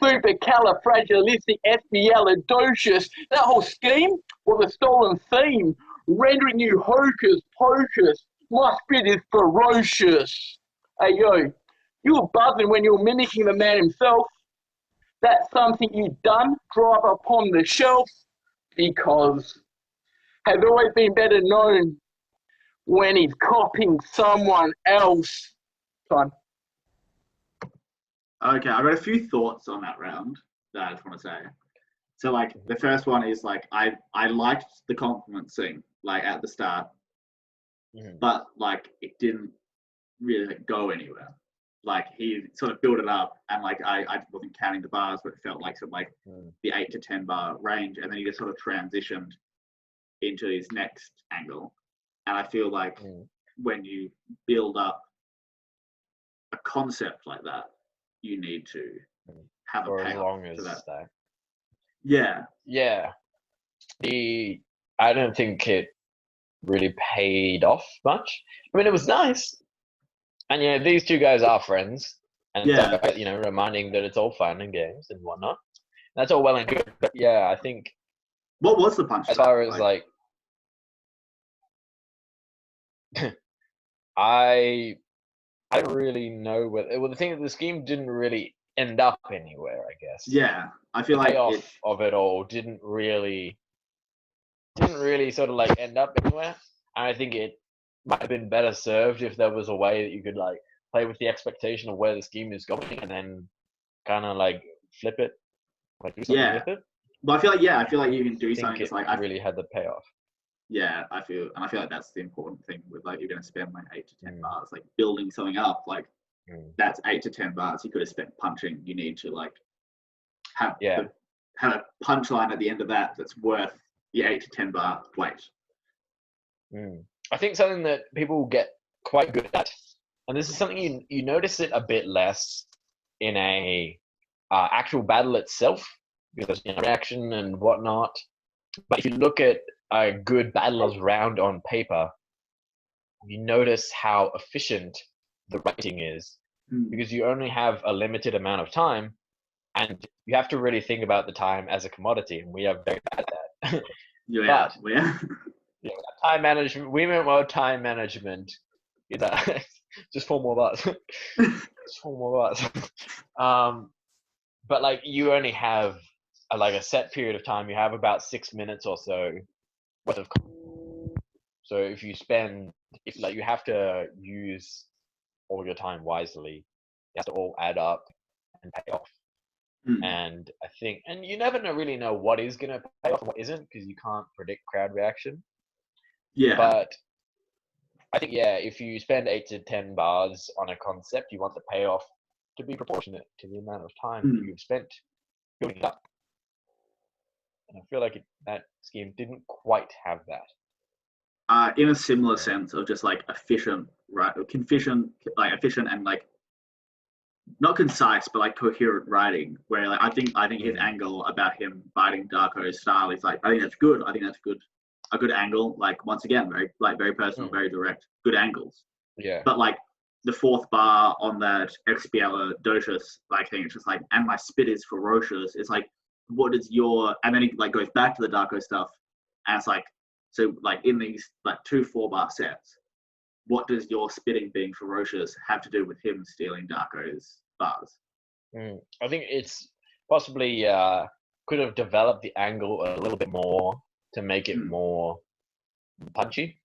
Speaker 4: Supercalifragilisticexpialidocious. That whole scheme was a stolen theme, rendering you hocus pocus. My spit is ferocious. Hey yo, you were buzzing when you were mimicking the man himself. That's something you've done, drive upon the shelf, because has always been better known when he's copying someone else. Time.
Speaker 1: Okay, I've got a few thoughts on that round that I just want to say. So like the first one is like I liked the compliment scene like at the start, but like it didn't really go anywhere. Like he sort of built it up, and like I wasn't counting the bars, but it felt like sort of like the 8 to 10 bar range, and then he just sort of transitioned into his next angle. And I feel like when you build up a concept like that, you need to have
Speaker 2: for
Speaker 1: a
Speaker 2: as
Speaker 1: payoff
Speaker 2: long as
Speaker 1: to that.
Speaker 2: that.
Speaker 1: Yeah.
Speaker 2: I don't think it really paid off much. I mean, it was nice, and yeah, these two guys are friends, and
Speaker 1: Yeah.
Speaker 2: so, you know, reminding that it's all fun and games and whatnot. That's all well and good, but yeah, I think
Speaker 1: What was the punch?
Speaker 2: as far as like I don't really know whether. Well, the thing is, the scheme didn't really end up anywhere, I guess.
Speaker 1: Yeah, I feel
Speaker 2: The
Speaker 1: like
Speaker 2: payoff of it all didn't really sort of like end up anywhere. And I think it might have been better served if there was a way that you could like play with the expectation of where the scheme is going and then kind of like flip it, like do something with it.
Speaker 1: But I feel like you can do
Speaker 2: I
Speaker 1: something
Speaker 2: think
Speaker 1: that's like I
Speaker 2: really had the payoff.
Speaker 1: Yeah, I feel like that's the important thing with like you're gonna spend like 8 to 10 bars, like building something up, like that's 8 to 10 bars you could have spent punching. You need to like have a punchline at the end of that that's worth the 8 to 10 bar wait.
Speaker 2: I think something that people get quite good at, and this is something you notice it a bit less in a actual battle itself, because you know, reaction and whatnot. But if you look at a good battler's round on paper, you notice how efficient the writing is, because you only have a limited amount of time, and you have to really think about the time as a commodity, and we are very bad at that. Time management. We meant well. Time management. Just 4 more bars. Just 4 more bars. But like you only have a set period of time. You have about 6 minutes or so worth of. So if you have to use all your time wisely, it has to all add up and pay off. And I think, and you never really know what is going to pay off and what isn't, because you can't predict crowd reaction.
Speaker 1: Yeah.
Speaker 2: But I think, if you spend 8 to 10 bars on a concept, you want the payoff to be proportionate to the amount of time you've spent building it up. And I feel like that scheme didn't quite have that.
Speaker 1: In a similar sense of just like efficient, right? Efficient and like not concise, but like coherent writing. Where like I think his angle about him biting Darko's style is like I think that's good. I think that's good. A good angle. Like once again, very personal, very direct. Good angles.
Speaker 2: Yeah.
Speaker 1: But like the 4th bar on that expialidocious like thing, it's just like, and my spit is ferocious. It's like, what is your? And then he like goes back to the Darko stuff, and it's like, so like in these like 2 4-bar sets, what does your spitting being ferocious have to do with him stealing Darko's bars?
Speaker 2: I think it's possibly could have developed the angle a little bit more to make it more punchy.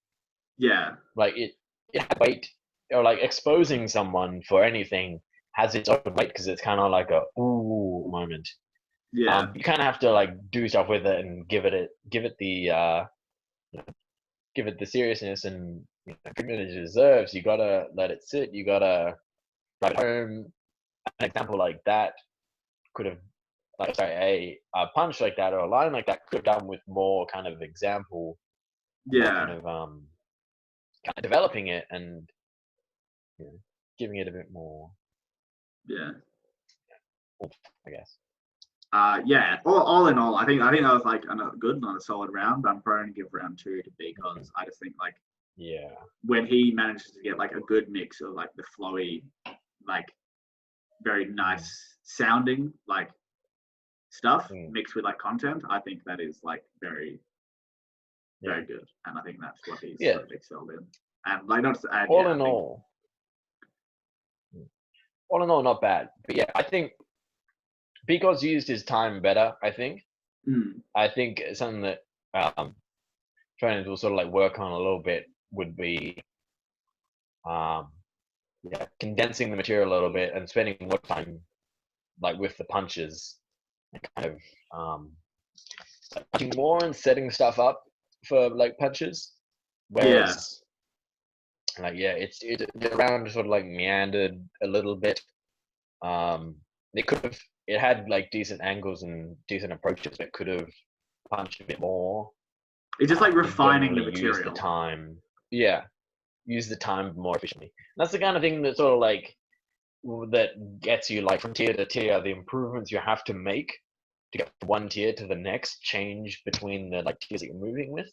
Speaker 1: Yeah.
Speaker 2: Like it had weight, or like exposing someone for anything has its own weight, because it's kind of like a ooh moment.
Speaker 1: Yeah.
Speaker 2: You kind of have to like do stuff with it and give it the seriousness and treatment it deserves. You gotta let it sit. You gotta drive it home. An example like that could have a punch like that or a line like that could have done with more kind of example,
Speaker 1: Yeah.
Speaker 2: kind of developing it and giving it a bit more.
Speaker 1: Yeah.
Speaker 2: Oomph, I guess.
Speaker 1: Yeah. All in all, I think that was like good, not a solid round, but I'm probably gonna give round 2 to because I just think like when he manages to get like a good mix of like the flowy, like very nice sounding like stuff mixed with like content, I think that is like very good, and I think that's what he's sort of excelled in. And like not to add,
Speaker 2: all in all, not bad. But yeah, I think BCOZ used his time better. I think something that trainers will sort of like work on a little bit would be condensing the material a little bit and spending more time like with the punches and kind of like punching more and setting stuff up for like punches, whereas the round sort of like meandered a little bit. It had like decent angles and decent approaches that could have punched a bit more.
Speaker 1: It's just like refining the material.
Speaker 2: Use the time. Yeah. Use the time more efficiently. And that's the kind of thing that sort of like that gets you like from tier to tier, the improvements you have to make to get from one tier to the next change between the like tiers that you're moving with.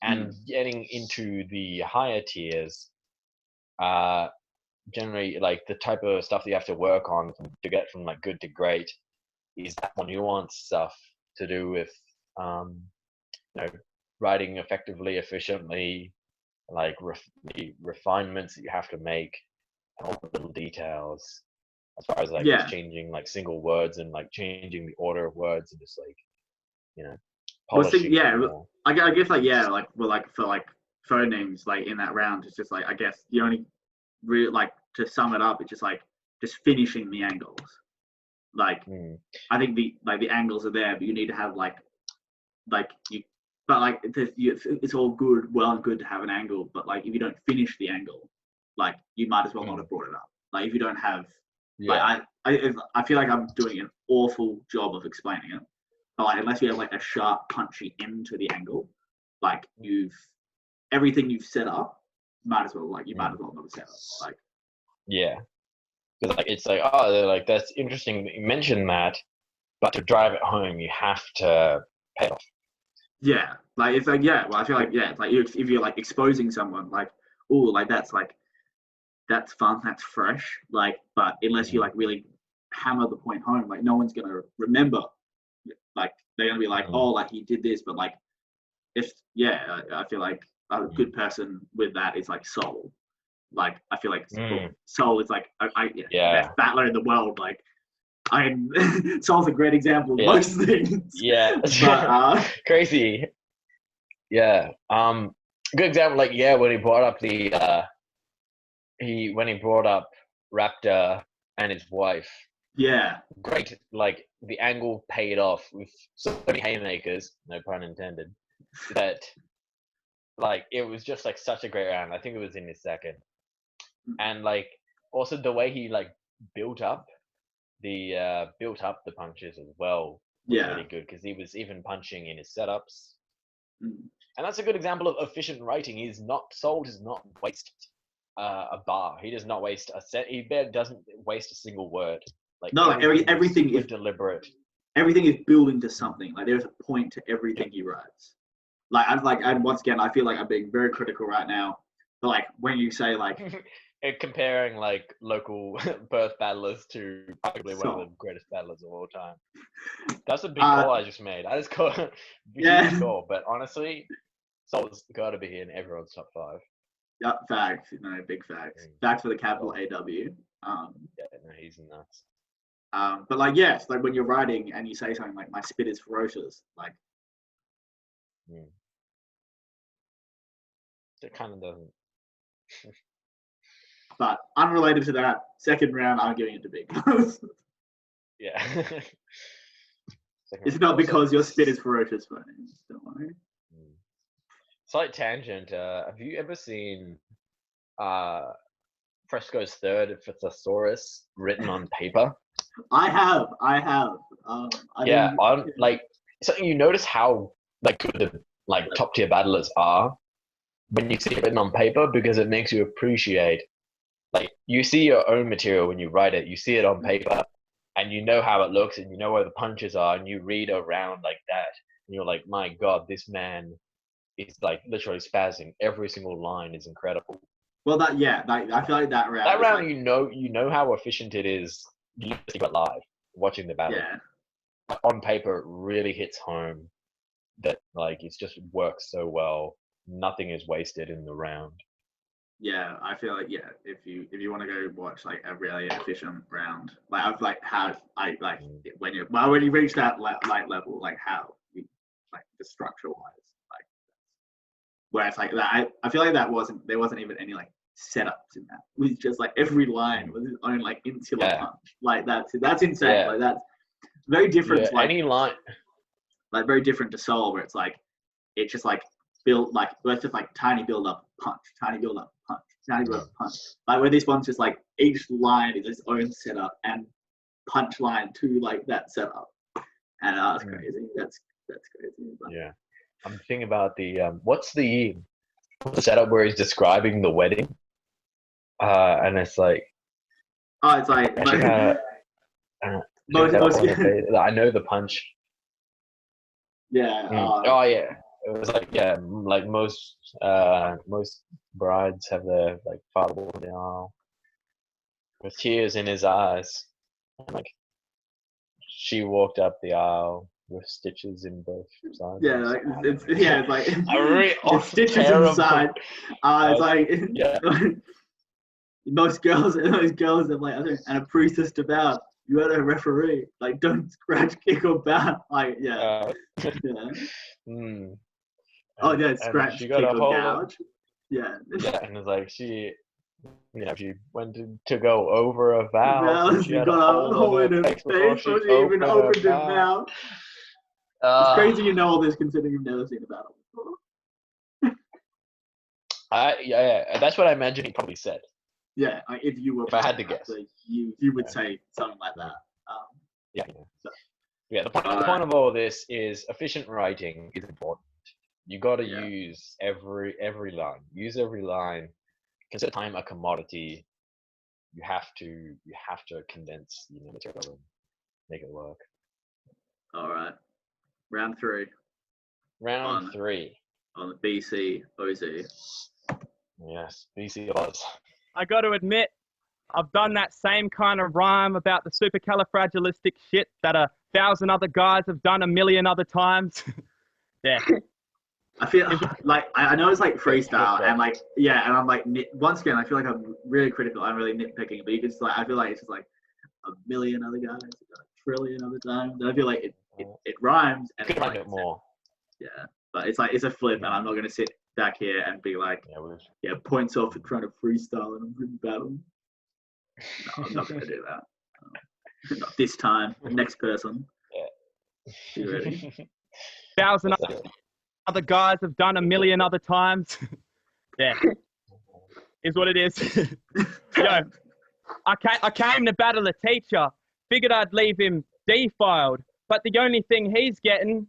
Speaker 2: And getting into the higher tiers, generally like the type of stuff that you have to work on to get from like good to great is that more nuanced stuff to do with writing effectively, efficiently, like the refinements that you have to make and all the little details as far as like just changing like single words and like changing the order of words and just like polishing
Speaker 1: I guess like for like phonemes like in that round, it's just like I guess the only real like to sum it up, it's just like just finishing the angles. Like I think the angles are there, but you need to have it's all well and good to have an angle, but like if you don't finish the angle, like you might as well not have brought it up. Like if you don't have like I feel like I'm doing an awful job of explaining it. But like unless you have like a sharp punchy end to the angle, like everything you've set up, might as well not have set up. Like
Speaker 2: because like it's like like that's interesting that you mentioned that, but to drive it home you have to pay off.
Speaker 1: Yeah, like it's like well I feel like it's like if you're like exposing someone like like that's fun, that's fresh, like but unless you like really hammer the point home, like no one's gonna remember. Like they're gonna be like like he did this, but like if I feel like a good person with that is like Soul. Like I feel like Soul is like best battler in the world. Like Soul's a great example of most things.
Speaker 2: Yeah,
Speaker 1: but
Speaker 2: crazy. Yeah, good example. Like when he brought up when he brought up Raptor and his wife.
Speaker 1: Yeah,
Speaker 2: great. Like the angle paid off with so many haymakers, no pun intended. That like it was just like such a great round. I think it was in his second, and like also the way he like built up the punches as well was really good because he was even punching in his setups, and that's a good example of efficient writing. Soul does not waste a bar. He does not waste a set. He doesn't waste a single word. Like
Speaker 1: no, everything is
Speaker 2: deliberate.
Speaker 1: Everything is building to something. Like there's a point to everything he writes. And once again, I feel like I'm being very critical right now. But like when you say like
Speaker 2: comparing like local Perth battlers to probably one of the greatest battlers of all time. That's a big call I just made. I just call huge call, but honestly, Soul's got to be in everyone's top 5.
Speaker 1: Yep, facts. Big facts. Facts for the capital AW.
Speaker 2: He's nuts.
Speaker 1: But like yes, like when you're writing and you say something like my spit is ferocious, like
Speaker 2: it kind of doesn't.
Speaker 1: But unrelated to that, second round, I'm giving it to BCOZ.
Speaker 2: Yeah.
Speaker 1: It's not because your spit is ferocious, but don't worry.
Speaker 2: Slight tangent. Have you ever seen Fresco's third for Thesaurus written on paper.
Speaker 1: I have.
Speaker 2: Yeah, on like something you notice how like good the like top tier battlers are when you see it written on paper, because it makes you appreciate, like, you see your own material when you write it, you see it on paper and you know how it looks and you know where the punches are, and you read around like that and you're like, my god, this man is like literally spazzing. Every single line is incredible.
Speaker 1: Well, I feel like that round.
Speaker 2: That round, like, you know how efficient it is. You see it live, watching the battle.
Speaker 1: Yeah.
Speaker 2: On paper, it really hits home that like it just works so well. Nothing is wasted in the round.
Speaker 1: Yeah, I feel like if you want to go watch like a really efficient round, like I've like had when you reach that light level, like how you, like the structure wise, like where it's like that. I feel like there wasn't even any like setups in that. It was just like every line was its own like insular punch. Like that's insane.
Speaker 2: Yeah.
Speaker 1: Like that's very different. To, like
Speaker 2: any line,
Speaker 1: like very different to Soul, where it's like it's just like build like let's just like tiny build up punch, tiny build up punch, tiny build up punch. Like where this one's just like each line is its own setup and punch line to like that setup, and that's crazy. That's crazy. But.
Speaker 2: Yeah, I'm thinking about the what's the setup where he's describing the wedding, and it's like
Speaker 1: it's like
Speaker 2: I know the punch.
Speaker 1: Yeah.
Speaker 2: Oh yeah. It was like like most brides have their like father walking the aisle with tears in his eyes. And, like she walked up the aisle with stitches in both sides.
Speaker 1: Yeah, like it's like
Speaker 2: it's
Speaker 1: stitches
Speaker 2: terrible.
Speaker 1: inside. It's like most girls have like and a priestess about. You got a referee. Like don't scratch, kick, or bounce. Like yeah. Oh yeah, scratch, kick, or gouge. Yeah.
Speaker 2: Yeah, and it's like she went to go over a valve. She had a hole in her face before she even opened her mouth.
Speaker 1: It's crazy you know all this considering you've never seen a battle before.
Speaker 2: That's what I imagine he probably said.
Speaker 1: Yeah, like if
Speaker 2: I had to guess,
Speaker 1: you would say something like that.
Speaker 2: The point of all this is efficient writing is important. You got to use every line. Use every line. Consider time a commodity. You have to condense material and make it work.
Speaker 1: All right, round 3.
Speaker 2: Round 3
Speaker 1: on the BCOZ.
Speaker 2: Yes, BCOZ.
Speaker 3: I got to admit, I've done that same kind of rhyme about the supercalifragilistic shit that 1,000 other guys have done 1,000,000 other times. Yeah.
Speaker 1: I feel like I know it's like freestyle and like and I'm like once again I feel like I'm really critical. I'm really nitpicking, but you can just like I feel like it's just like 1,000,000 other guys, 1,000,000,000,000 other times. And I feel like it rhymes and
Speaker 2: could rhyme it more.
Speaker 1: Yeah, but it's like it's a flip, and I'm not gonna sit back here and be like, points off for trying to freestyle and win battle. No, I'm not gonna do that. Not this time. Next person.
Speaker 2: Yeah.
Speaker 1: You ready?
Speaker 3: 1,000 other guys have done 1,000,000 other times. Yeah, is what it is. Yo, I came to battle a teacher. Figured I'd leave him defiled, but the only thing he's getting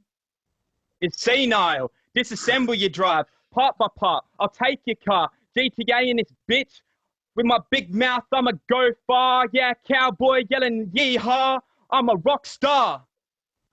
Speaker 3: is senile. Disassemble your drive, part by part. I'll take your car. GTA in this bitch. With my big mouth, I'ma go far. Yeah, cowboy yelling yeehaw. I'm a rock star.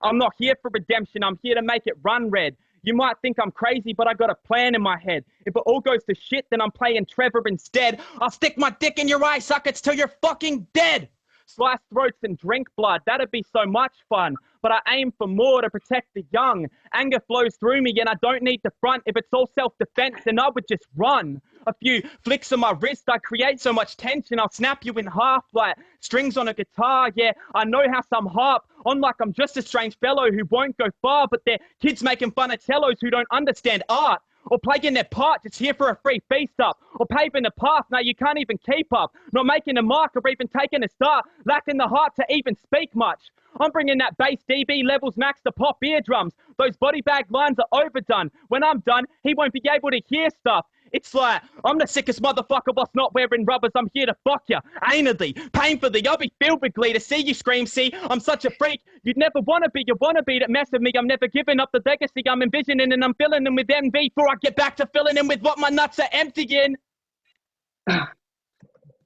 Speaker 3: I'm not here for redemption. I'm here to make it run red. You might think I'm crazy, but I got a plan in my head. If it all goes to shit, then I'm playing Trevor instead. I'll stick my dick in your eye sockets till you're fucking dead. Slice throats and drink blood, that'd be so much fun. But I aim for more to protect the young. Anger flows through me and I don't need to front. If it's all self-defense, then I would just run. A few flicks of my wrist, I create so much tension, I'll snap you in half like strings on a guitar. Yeah, I know how some harp on like I'm just a strange fellow who won't go far, but they're kids making fun of cellos who don't understand art. Or playing their part just here for a free feast up. Or paving the path, now you can't even keep up. Not making a mark or even taking a start. Lacking the heart to even speak much. I'm bringing that bass DB levels max to pop eardrums. Those body bag lines are overdone. When I'm done, he won't be able to hear stuff. It's like, I'm the sickest motherfucker boss not wearing rubbers. I'm here to fuck ya, anally, painfully. I'll be filled with glee to see you scream. See, I'm such a freak. You'd never wanna be. You wanna be that mess with me. I'm never giving up the legacy I'm envisioning, and I'm filling them with envy before I get back to filling them with what my nuts are emptying.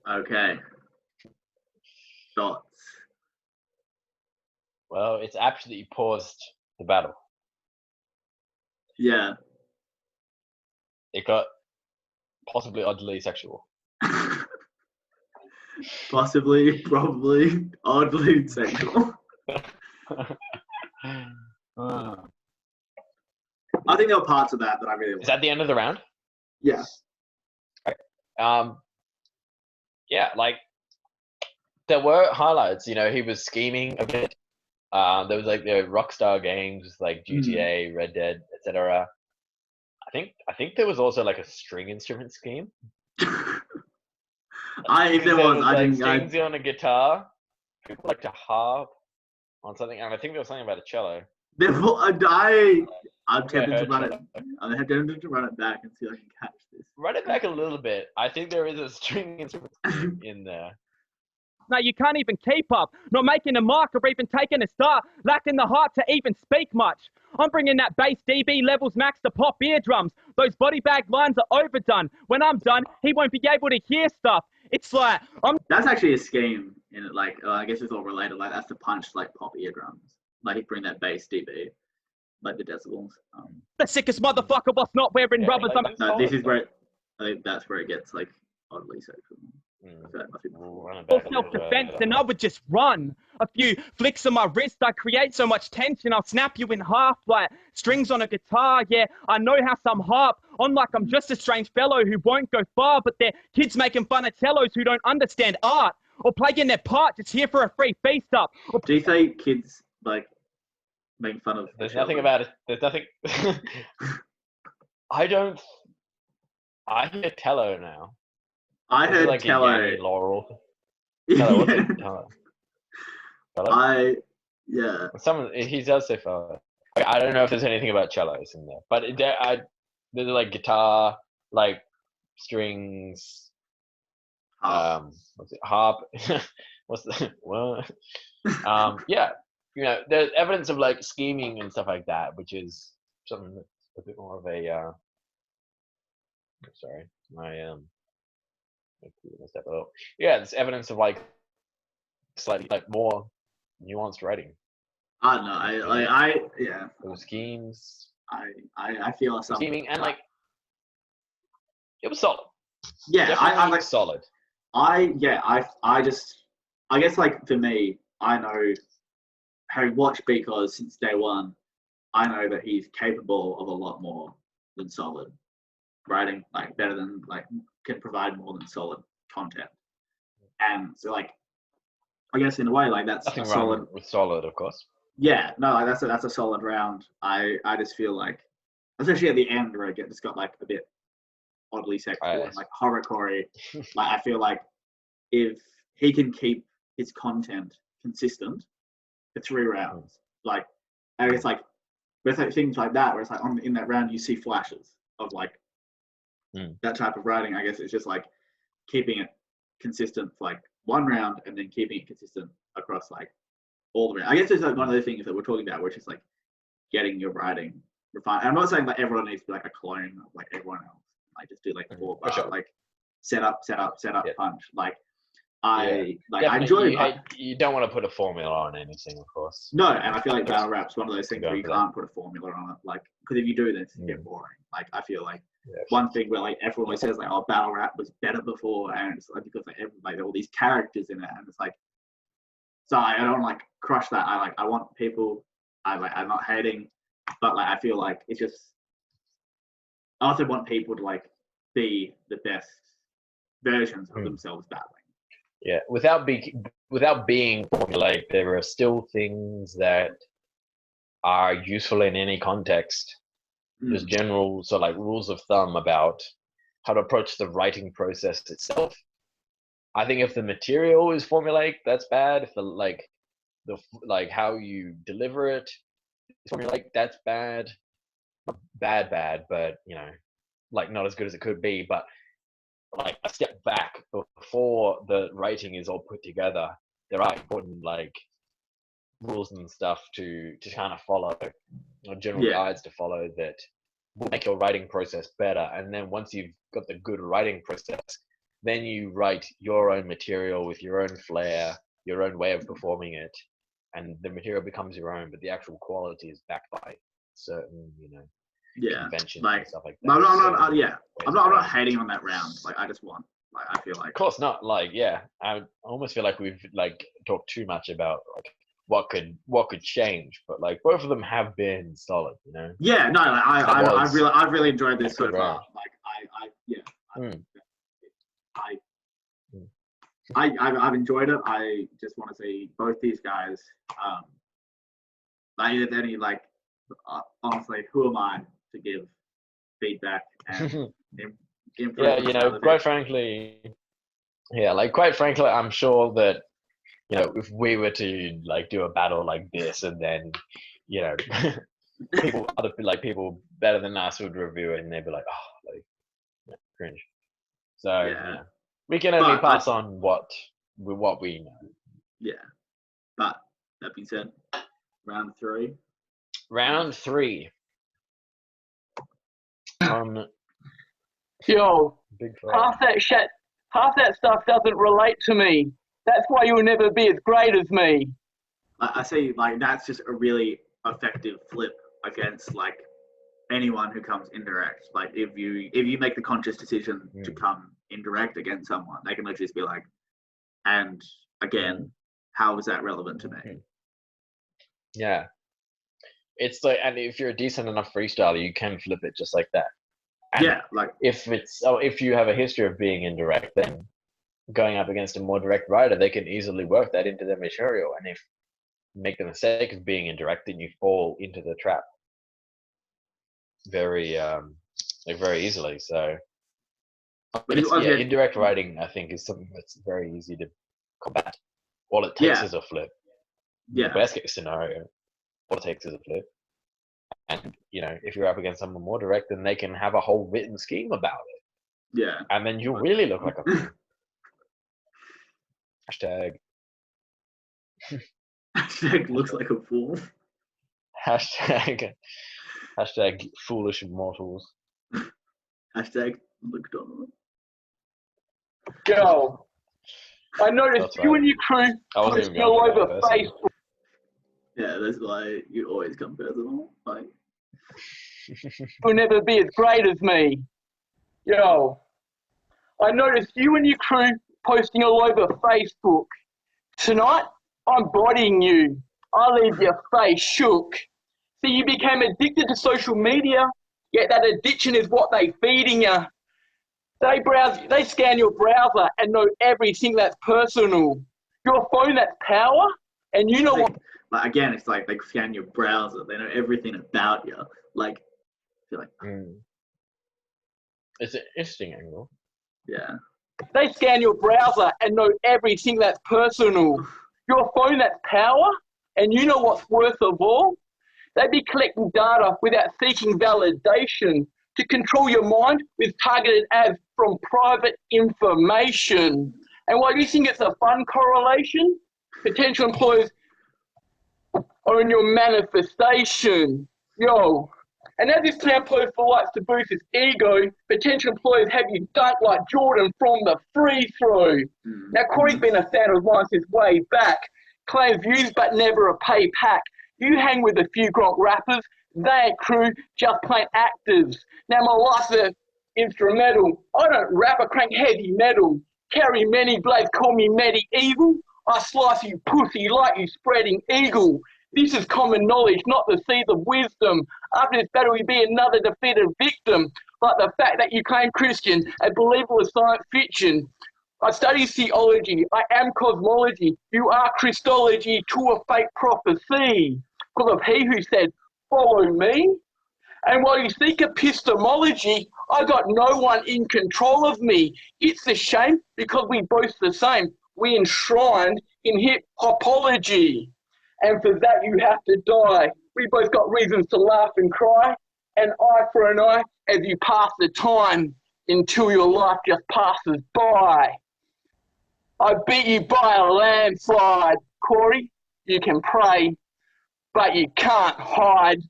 Speaker 1: Okay. Thoughts?
Speaker 2: Well, it's absolutely paused the battle.
Speaker 1: Yeah.
Speaker 2: It got possibly oddly sexual.
Speaker 1: Possibly, probably, oddly sexual. I think there were parts of that I really liked.
Speaker 2: Is that the end of the round?
Speaker 1: Yeah.
Speaker 2: Yeah, like there were highlights. You know, he was scheming a bit. There was like the Rockstar games like GTA, Red Dead, etc. I think there was also like a string instrument scheme.
Speaker 1: If there was, I didn't.
Speaker 2: Strings on a guitar. People like to harp on something, and I think there was something about a cello.
Speaker 1: I'm tempted to run it. I'm tempted to run it back and see if I can catch this.
Speaker 2: Run it back a little bit. I think there is a string instrument scheme in there.
Speaker 3: No, you can't even keep up. Not making a mark or even taking a start. Lacking the heart to even speak much. I'm bringing that bass dB levels max to pop eardrums. Those body bag lines are overdone. When I'm done, he won't be able to hear stuff. It's like,
Speaker 1: That's actually a scheme in it. Like, I guess it's all related. Like, that's the punch, like pop eardrums. Like, he'd bring that bass dB, like the decibels.
Speaker 3: the sickest motherfucker boss not wearing rubbers.
Speaker 2: Like
Speaker 1: No, this is where I think that's where it gets like oddly sexual.
Speaker 3: Self-defense, and I would just run. A few flicks of my wrist, I create so much tension, I'll snap you in half like strings on a guitar. Yeah, I know how some harp on like I'm just a strange fellow who won't go far, but they're kids making fun of cellos who don't understand art or playing their part just here for a free feast up.
Speaker 1: Do you say kids like making fun of?
Speaker 2: There's nothing about it. There's nothing. I hear tello now.
Speaker 1: I heard
Speaker 2: like
Speaker 1: tello.
Speaker 2: Laurel. Tello, what's it? Tello?
Speaker 1: Yeah.
Speaker 2: Someone he does say fellow. I don't know if there's anything about cellos in there, but there's like guitar, like strings, what's it? Harp. What's the what? Yeah, you know, there's evidence of like scheming and stuff like that, which is something that's a bit more of a. Sorry, yeah, there's evidence of like slightly like more nuanced writing.
Speaker 1: I don't know. Yeah.
Speaker 2: There were schemes.
Speaker 1: I feel something.
Speaker 2: Scheming and like it was solid.
Speaker 1: Yeah, I like
Speaker 2: solid.
Speaker 1: I guess like for me, I know having watched BCOZ since day one, I know that he's capable of a lot more than solid writing, like better than like can provide more than solid content. And so like I guess in a way like that's
Speaker 2: nothing
Speaker 1: solid
Speaker 2: wrong with solid, of course.
Speaker 1: Yeah, no, like that's a solid round. I just feel like especially at the end where it just got like a bit oddly sexual and like horrorcore. Like I feel like if he can keep his content consistent for 3 rounds, like I guess like with like, things like that where it's like in that round you see flashes of like that type of writing. I guess it's just like keeping it consistent for like 1 round and then keeping it consistent across like all the rounds. I guess it's like one of the things that we're talking about, which is like getting your writing refined. And I'm not saying that everyone needs to be like a clone of like everyone else. Like just do like 4 bar, sure. Like set up, punch. Like I enjoy it.
Speaker 2: You don't want to put a formula on anything, of course.
Speaker 1: No, and I feel like battle rap's one of those things where you can't put a formula on it. Like, because if you do, then it's get boring. Like, I feel like one thing where like everyone always says like, "Oh, battle rap was better before," and it's like because like all these characters in it, and it's like, so I don't like crush that. I want people. I'm not hating, but like I feel like it's just. I also want people to like be the best versions of themselves battling.
Speaker 2: Yeah, without being formulaic, there are still things that are useful in any context. There's general sort of like rules of thumb about how to approach the writing process itself. I think if the material is formulaic, that's bad. If the how you deliver it is formulaic, that's bad. Not bad, but you know, like not as good as it could be, but like a step back before the writing is all put together. There are important like rules and stuff to kind of follow, or general guides to follow that will make your writing process better. And then once you've got the good writing process, then you write your own material with your own flair, your own way of performing it, and the material becomes your own, but the actual quality is backed by certain, conventions and stuff like that.
Speaker 1: I'm not hating on that round. Like, I just want, like, I feel like.
Speaker 2: Of course not. Like, yeah, I almost feel like we've like talked too much about like what could change, but like both of them have been solid,
Speaker 1: Yeah, no, like, I've really enjoyed this so far. Like, I've enjoyed it. I just want to see both these guys. Honestly, who am I to give feedback and improve?
Speaker 2: Quite frankly, I'm sure that if we were to like do a battle like this, and then people better than us would review it, and they'd be like, oh, like cringe. So we can only pass on what we know.
Speaker 1: Yeah, but that being said, round three.
Speaker 4: Yo,
Speaker 2: Big
Speaker 4: half that stuff doesn't relate to me. That's why you'll never be as great as me.
Speaker 1: I see, like, that's just a really effective flip against like anyone who comes indirect. Like, if you make the conscious decision to come indirect against someone, they can literally just be like, and again, how is that relevant to me?
Speaker 2: Yeah. It's like, and if you're a decent enough freestyler, you can flip it just like that. And if you have a history of being indirect, then going up against a more direct writer, they can easily work that into their material. And if you make the mistake of being indirect, then you fall into the trap very easily. So, but indirect writing, I think, is something that's very easy to combat. All it takes is a flip.
Speaker 1: Yeah.
Speaker 2: The best case scenario, all it takes is a flip. And if you're up against someone more direct, then they can have a whole written scheme about it.
Speaker 1: Yeah.
Speaker 2: And then you really look like a fool.
Speaker 1: Hashtag looks like a fool.
Speaker 2: Hashtag foolish mortals.
Speaker 1: Hashtag McDonald.
Speaker 4: Yo, I noticed you and your crew posting all over Facebook.
Speaker 1: Yeah, that's why you always come personal. Like,
Speaker 4: you'll never be as great as me. Yo, I noticed you and your crew posting all over Facebook. Tonight, I'm bodying you. I leave your face shook. See, you became addicted to social media, yet that addiction is what they feeding you. They scan your browser and know everything that's personal. Your phone, that's power, and you know what?
Speaker 1: Like, again, it's like they scan your browser. They know everything about you. Like, I feel like
Speaker 2: it's an interesting angle.
Speaker 1: Yeah.
Speaker 4: They scan your browser and know everything that's personal. Your phone, that's power, and you know what's worst of all? They be collecting data without seeking validation to control your mind with targeted ads from private information. And while you think it's a fun correlation, potential employers own your manifestation. Yo. And as this clown profile likes to boost his ego, potential employers have you dunk like Jordan from the free throw. Now, Corey's been a fan of mine since way back. Claims views but never a pay pack. You hang with a few Gronk rappers, they ain't crew, just plain actors. Now, my life's an instrumental. I don't rap, I crank heavy metal. Carry many blades, call me medieval. I slice you pussy like you spreading eagle. This is common knowledge, not the seeds of wisdom. After this battle, you be another defeated victim. Like the fact that you claim Christian and believe it was science fiction. I study theology. I am cosmology. You are Christology to a fake prophecy. Because of he who said, follow me. And while you seek epistemology, I got no one in control of me. It's a shame because we boast the same. We enshrined in hip-hopology. And for that you have to die. We both got reasons to laugh and cry. An eye for an eye as you pass the time until your life just passes by. I beat you by a landslide, Corey. You can pray, but you can't hide.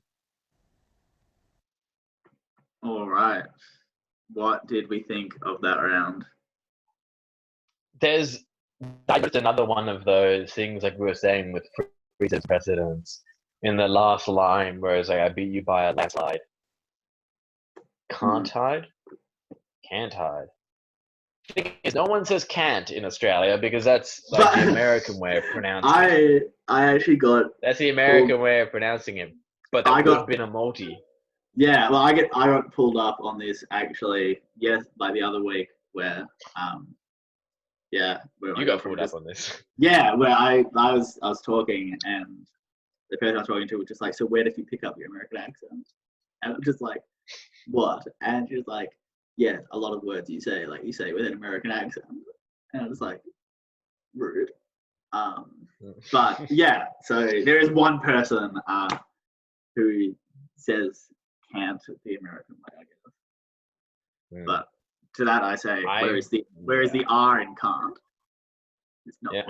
Speaker 1: All right. What did we think of that round?
Speaker 2: There's another one of those things like we were saying with previous precedents in the last line where it's like, I beat you by a landslide. Can't hide? Can't hide. The thing is, no one says can't in Australia because that's like the American way of pronouncing it.
Speaker 1: I actually got...
Speaker 2: That's the American way of pronouncing it. But that would have been a multi.
Speaker 1: Yeah, well, I got pulled up on this actually, the other week where,
Speaker 2: You got pulled up on this.
Speaker 1: Yeah, where I was talking and the person I was talking to was just like, so where did you pick up your American accent? And I'm just like, what? And she was like, yeah, a lot of words you say with an American accent. And I was like, rude. But yeah, so there is one person who says can't the American way, I guess. But to that I say, where is the R in can't? It's not.
Speaker 2: Yeah.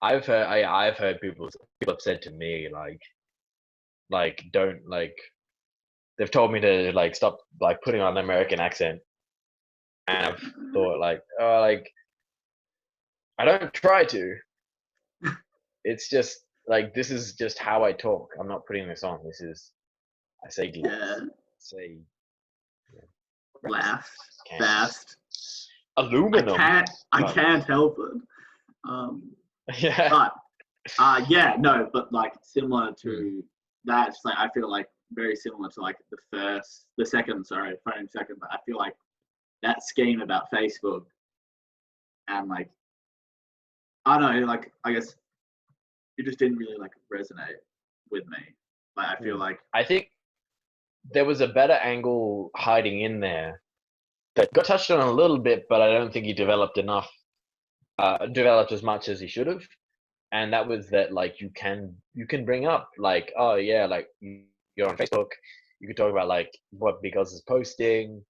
Speaker 2: I've heard people have said to me like don't like, they've told me to like stop like putting on an American accent, and I've thought like, oh, like I don't try to. It's just like, this is just how I talk. I'm not putting this on. This is, I say say
Speaker 1: laugh fast.
Speaker 2: Aluminum.
Speaker 1: I can't help it.
Speaker 2: Yeah.
Speaker 1: But but like similar to that, it's like I feel like very similar to like phone second. But I feel like that scheme about Facebook and like, I don't know, like I guess it just didn't really like resonate with me. Like I feel like, I
Speaker 2: think there was a better angle hiding in there that got touched on a little bit, but I don't think he developed as much as he should have. And that was that, like, you can bring up like, oh yeah, like you're on Facebook, you could talk about like what BCOZ is posting,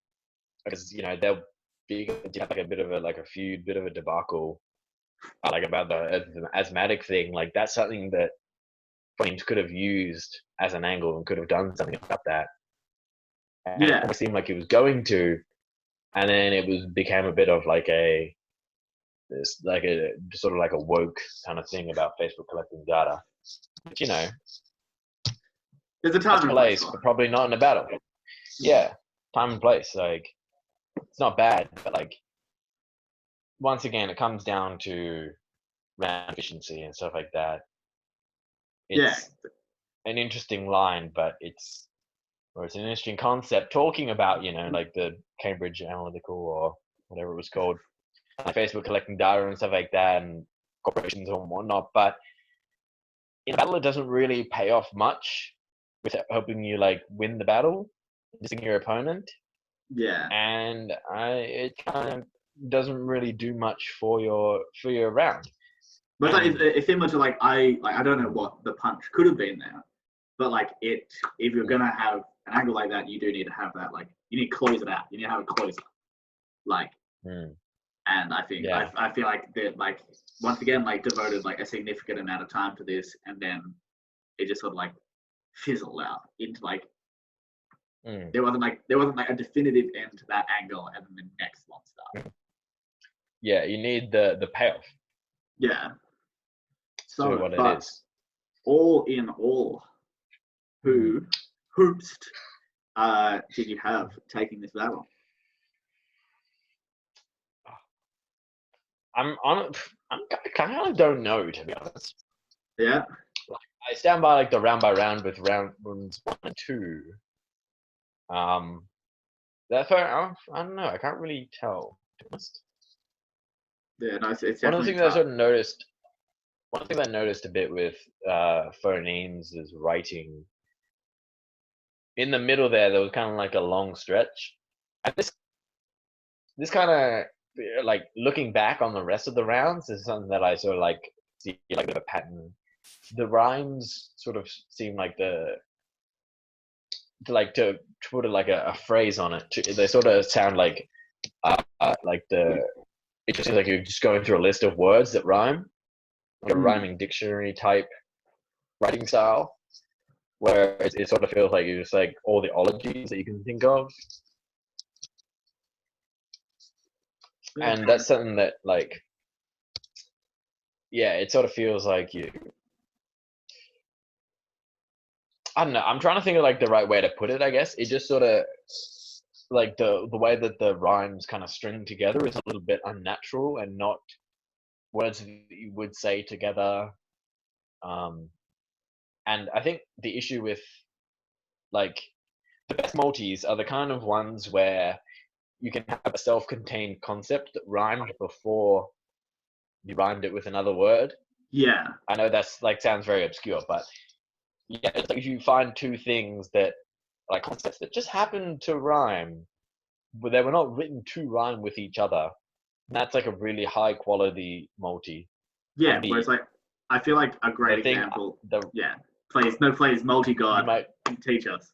Speaker 2: because they'll be like a bit of a feud, bit of a debacle, like about the asthmatic thing. Like that's something that Phonemes could have used as an angle and could have done something about that. And it seemed like it was going to, and then it became a bit of like a sort of like a woke kind of thing about Facebook collecting data. But,
Speaker 1: there's a time and place,
Speaker 2: but probably not in a battle. Yeah, time and place. Like, it's not bad, but like, once again, it comes down to round efficiency and stuff like that. It's an interesting line, but it's an interesting concept talking about, like the Cambridge Analytical or whatever it was called, Facebook collecting data and stuff like that, and corporations and whatnot. But in battle, it doesn't really pay off much with helping you like win the battle, dissing your opponent.
Speaker 1: Yeah.
Speaker 2: And it kind of doesn't really do much for your round.
Speaker 1: But it's similar to like I don't know what the punch could have been there, but like if you're gonna have an angle like that, you do need to have that, like you need to close it out. You need to have a closer, like. And I think I feel like they like once again like devoted like a significant amount of time to this, and then it just sort of like fizzled out into like there wasn't like a definitive end to that angle, and then the next one started.
Speaker 2: Yeah, you need the payoff.
Speaker 1: Yeah. So
Speaker 2: what it is.
Speaker 1: All in all, who hoops did you have taking this battle?
Speaker 2: I kind of don't know, to be honest.
Speaker 1: Yeah.
Speaker 2: I stand by like the round by round with rounds 1 and 2. That's I don't know. I can't really tell, to be honest.
Speaker 1: Yeah, no, it's
Speaker 2: one of the things I sort of noticed. One thing I noticed a bit with Phonemes is writing. In the middle there was kind of like a long stretch, and this kind of like looking back on the rest of the rounds is something that I sort of like see like a pattern. The rhymes sort of seem like to put a phrase on it, they sort of sound like it just seems like you're just going through a list of words that rhyme, like a rhyming dictionary type writing style, where it sort of feels like you're just like all the ologies that you can think of. And that's something that, like, yeah, it sort of feels like I don't know, I'm trying to think of like the right way to put it, I guess. It just sort of, like, the way that the rhymes kind of string together is a little bit unnatural and not words that you would say together. And I think the issue with, like, the best multis are the kind of ones where you can have a self-contained concept that rhymed before you rhymed it with another word.
Speaker 1: Yeah.
Speaker 2: I know that's like sounds very obscure, but yeah, it's like if you find two things that like concepts that just happen to rhyme, but they were not written to rhyme with each other, that's like a really high quality multi.
Speaker 1: Yeah, where it's like, I feel like a great example. Please, multi-god,
Speaker 2: might
Speaker 1: teach us.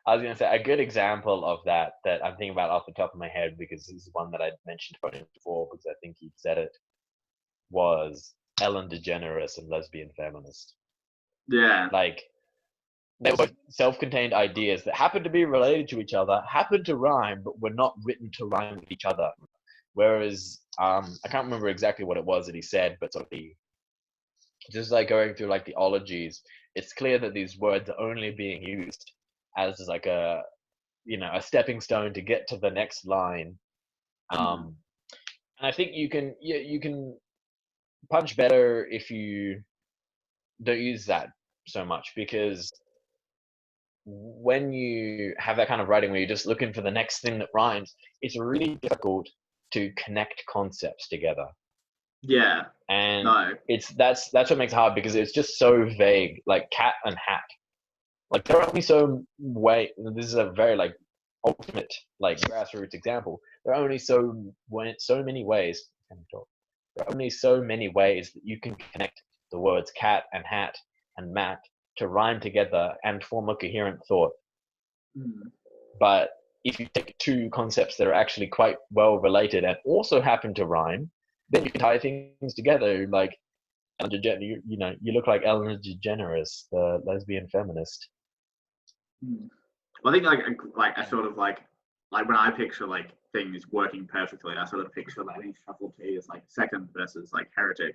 Speaker 2: I was going to say a good example of that I'm thinking about off the top of my head, because this is one that I'd mentioned before because I think he said it, was Ellen DeGeneres and Lesbian Feminist.
Speaker 1: Yeah.
Speaker 2: Like, they were self-contained ideas that happened to be related to each other, happened to rhyme, but were not written to rhyme with each other. Whereas, I can't remember exactly what it was that he said, but sort of just like going through like the ologies, it's clear that these words are only being used as like a stepping stone to get to the next line. And I think you can punch better if you don't use that so much, because when you have that kind of writing where you're just looking for the next thing that rhymes, it's really difficult to connect concepts together.
Speaker 1: Yeah.
Speaker 2: And that's what makes it hard, because it's just so vague, like cat and hat. Like, there are only this is a very like ultimate like grassroots example. There are only so many ways. There are only so many ways that you can connect the words cat and hat and mat to rhyme together and form a coherent thought. But if you take two concepts that are actually quite well related and also happen to rhyme, then you can tie things together. Like, you look like Ellen DeGeneres, the lesbian feminist.
Speaker 1: Well, I think like I sort of like when I picture like things working perfectly, I sort of picture like Shuffle T as like Second versus like Heretic,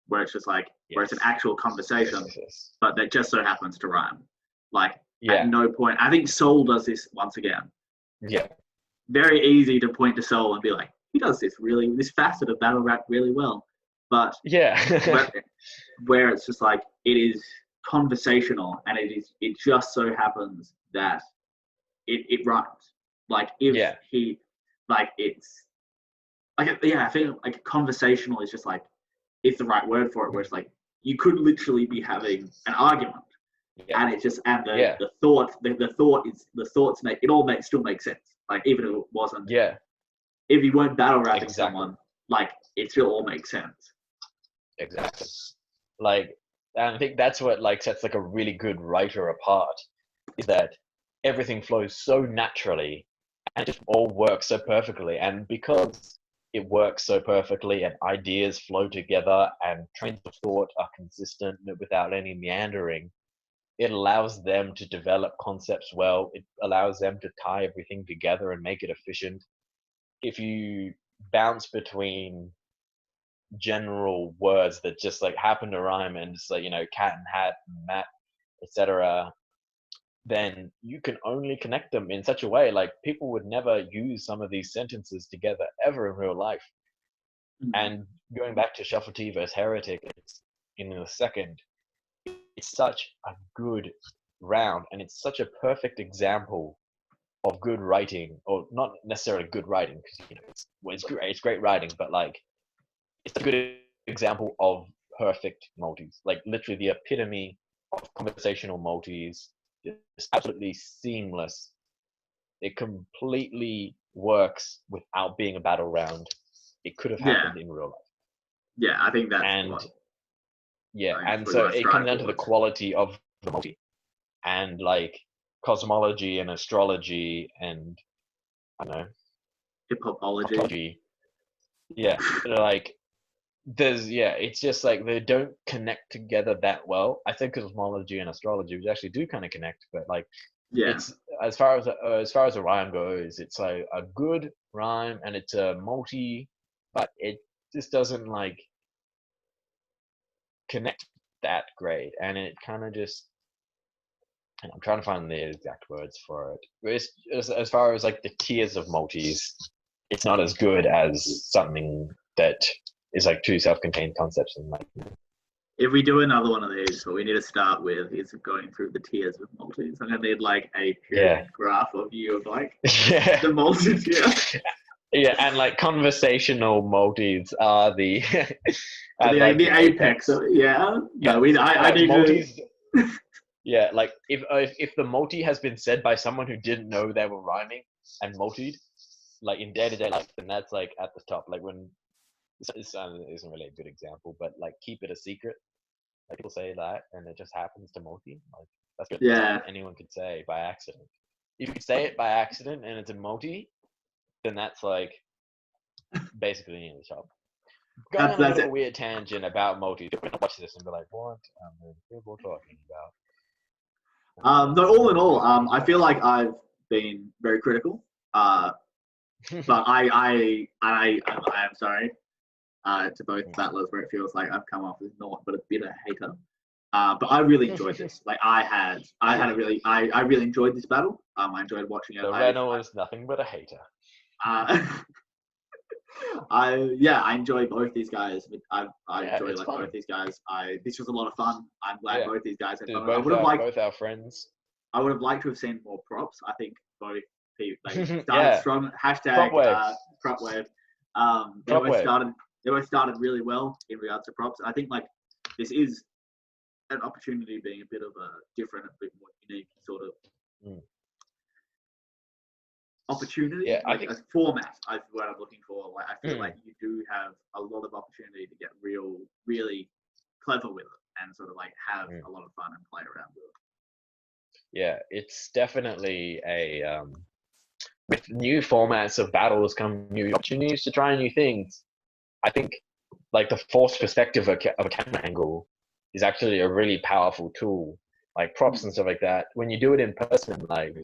Speaker 1: where it's just like where it's an actual conversation, but that just so happens to rhyme. Like, at no point, I think Soul does this once again.
Speaker 2: Yeah.
Speaker 1: Very easy to point to Soul and be like, he does this facet of battle rap really well. But where it's just like, it is conversational, and it just so happens that it rhymes. Like, if he, like, it's like, I think like conversational is just like, it's the right word for it, where it's like, you could literally be having an argument. And it's just, and the thoughts make it all still makes sense. Like, even if it wasn't, if you weren't battle rapping someone, like, it still all makes sense.
Speaker 2: Exactly. Like, and I think that's what like sets like a really good writer apart, is that everything flows so naturally and it just all works so perfectly. And because it works so perfectly and ideas flow together and trains of thought are consistent without any meandering, it allows them to develop concepts well. It allows them to tie everything together and make it efficient. If you bounce between general words that just like happen to rhyme and just like, cat and hat and mat, etc., then you can only connect them in such a way, like, people would never use some of these sentences together ever in real life. And going back to Shuffle T versus Heretic, it's in a second, it's such a good round, and it's such a perfect example of good writing, or not necessarily good writing, because it's great writing, but like, it's a good example of perfect multis, like literally the epitome of conversational multis. It's absolutely seamless. It completely works without being a battle round. It could have happened in real life.
Speaker 1: Yeah, I think that's
Speaker 2: and so it comes down to the quality of the multi. And like, cosmology and astrology and I don't know,
Speaker 1: Hip hopology.
Speaker 2: proctology. Yeah, like it's just like they don't connect together that well. I think cosmology and astrology which actually do kind of connect, but like
Speaker 1: Yeah.
Speaker 2: it's as far as a rhyme goes, it's like a good rhyme and it's a multi, but it just doesn't like connect that great, and it kind of just. And I'm trying to find the exact words for it. But it's, as far as like the tiers of multis, it's not as good as something that is like two self-contained concepts and like.
Speaker 1: If we do another one of these, what we need to start with is going through the tiers of multis. I'm gonna need like a graph of you of like
Speaker 2: Yeah.
Speaker 1: the multis. Yeah.
Speaker 2: Yeah, and like conversational multis are the
Speaker 1: The apex. Yeah. No, I need multis.
Speaker 2: Yeah, like if the multi has been said by someone who didn't know they were rhyming and multied, like in day-to-day life, then that's like at the top. Like when this isn't really a good example, but like keep it a secret. Like people say that, and it just happens to multi. Like that's good.
Speaker 1: Yeah.
Speaker 2: Anyone could say by accident. If you could say it by accident and it's a multi, then that's like basically in the top. Going on a bit of a weird tangent about multi. People watch this and be like, "What are people talking about?"
Speaker 1: No, all in all, I feel like I've been very critical. But I am sorry to both battlers where it feels like I've come off as naught but a bitter hater. But I really enjoyed this. Like I really enjoyed this battle. I enjoyed watching it.
Speaker 2: The Reno is nothing but a hater.
Speaker 1: I enjoy both these guys. I enjoy like
Speaker 2: fun.
Speaker 1: both these guys. This was a lot of fun. I'm glad both these guys had fun.
Speaker 2: Both our friends.
Speaker 1: I would have liked to have seen more props. I think both people started strong. Hashtag prop wave. They both started really well in regards to props. I think like this is an opportunity being a bit of a different, a bit more unique sort of opportunity.
Speaker 2: Yeah,
Speaker 1: like a format is what I'm looking for. Like I feel like you do have a lot of opportunity to get really clever with it and sort of like have a lot of fun and play around with it.
Speaker 2: Yeah, it's definitely a with new formats of battles come new opportunities to try new things. I think like the forced perspective of a camera angle is actually a really powerful tool. Like props and stuff like that. When you do it in person, like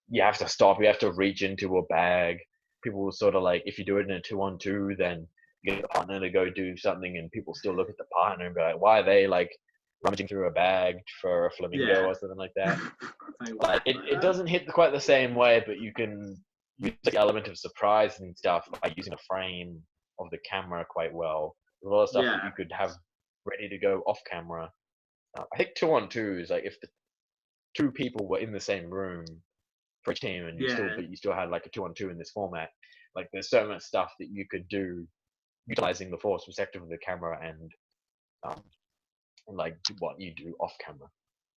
Speaker 2: you have to stop, you have to reach into a bag. People will sort of like, if you do it in a 2-on-2, then you get the partner to go do something and people still look at the partner and be like, why are they like rummaging through a bag for a flamingo or something like that? Like it doesn't hit quite the same way, but you can use the element of surprise and stuff by using a frame of the camera quite well. There's a lot of stuff that you could have ready to go off camera. I think 2-on-2 is like if the two people were in the same room for a team and you still had like a 2-on-2 in this format, like there's so much stuff that you could do utilizing the force perspective of the camera and like what you do off camera.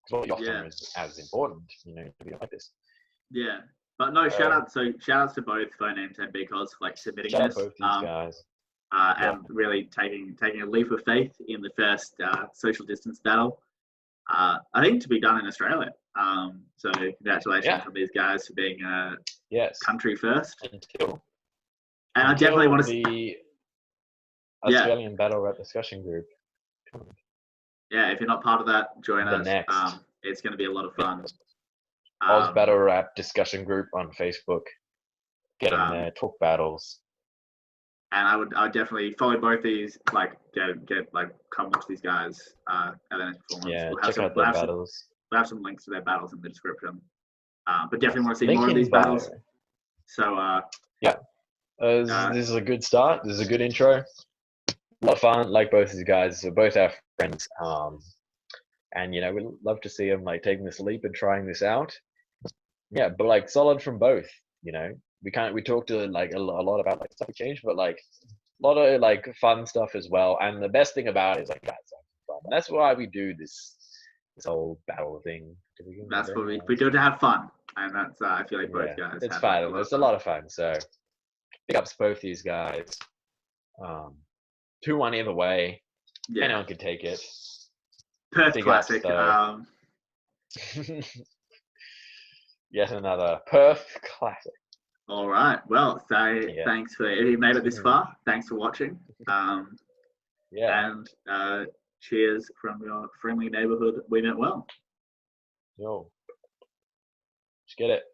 Speaker 2: Because what you off camera is as important, to be like this.
Speaker 1: Yeah. But no, shout outs to both Phonemes and BCOZ for like submitting this.
Speaker 2: Both these guys.
Speaker 1: And really taking a leap of faith in the first social distance battle. I think to be done in Australia. So congratulations on these guys for being country first.
Speaker 2: Until
Speaker 1: I definitely want to
Speaker 2: see the Australian battle rap discussion group.
Speaker 1: Yeah, if you're not part of that, join us. It's going to be a lot of fun.
Speaker 2: Oz Battle Rap discussion group on Facebook. Get in there, talk battles.
Speaker 1: And I would definitely follow both these. Like get like come watch these guys at the next performance.
Speaker 2: Yeah, check out their battles.
Speaker 1: We'll have some links to their battles in the description. But definitely want to see more of these battles. So
Speaker 2: this is a good start. This is a good intro. A lot of fun. Like both these guys, they're both our friends. And we'd love to see them like taking this leap and trying this out. Yeah, but like solid from both. We talked to like a lot about like stuff change, but like a lot of like fun stuff as well. And the best thing about it is like that's fun. That's why we do this whole battle thing.
Speaker 1: That's what we do to have fun, and that's I feel like both guys.
Speaker 2: It's fun. It's a lot of fun. So big ups both these guys. 2-1 either way. Yeah. Anyone could take it.
Speaker 1: Perth classic.
Speaker 2: Yet another Perth classic.
Speaker 1: All right. Well, so
Speaker 2: Yeah.
Speaker 1: thanks for if you made it this far. Thanks for watching.
Speaker 2: Yeah.
Speaker 1: And cheers from your friendly neighborhood. We meant well.
Speaker 2: Yo. Let's get it.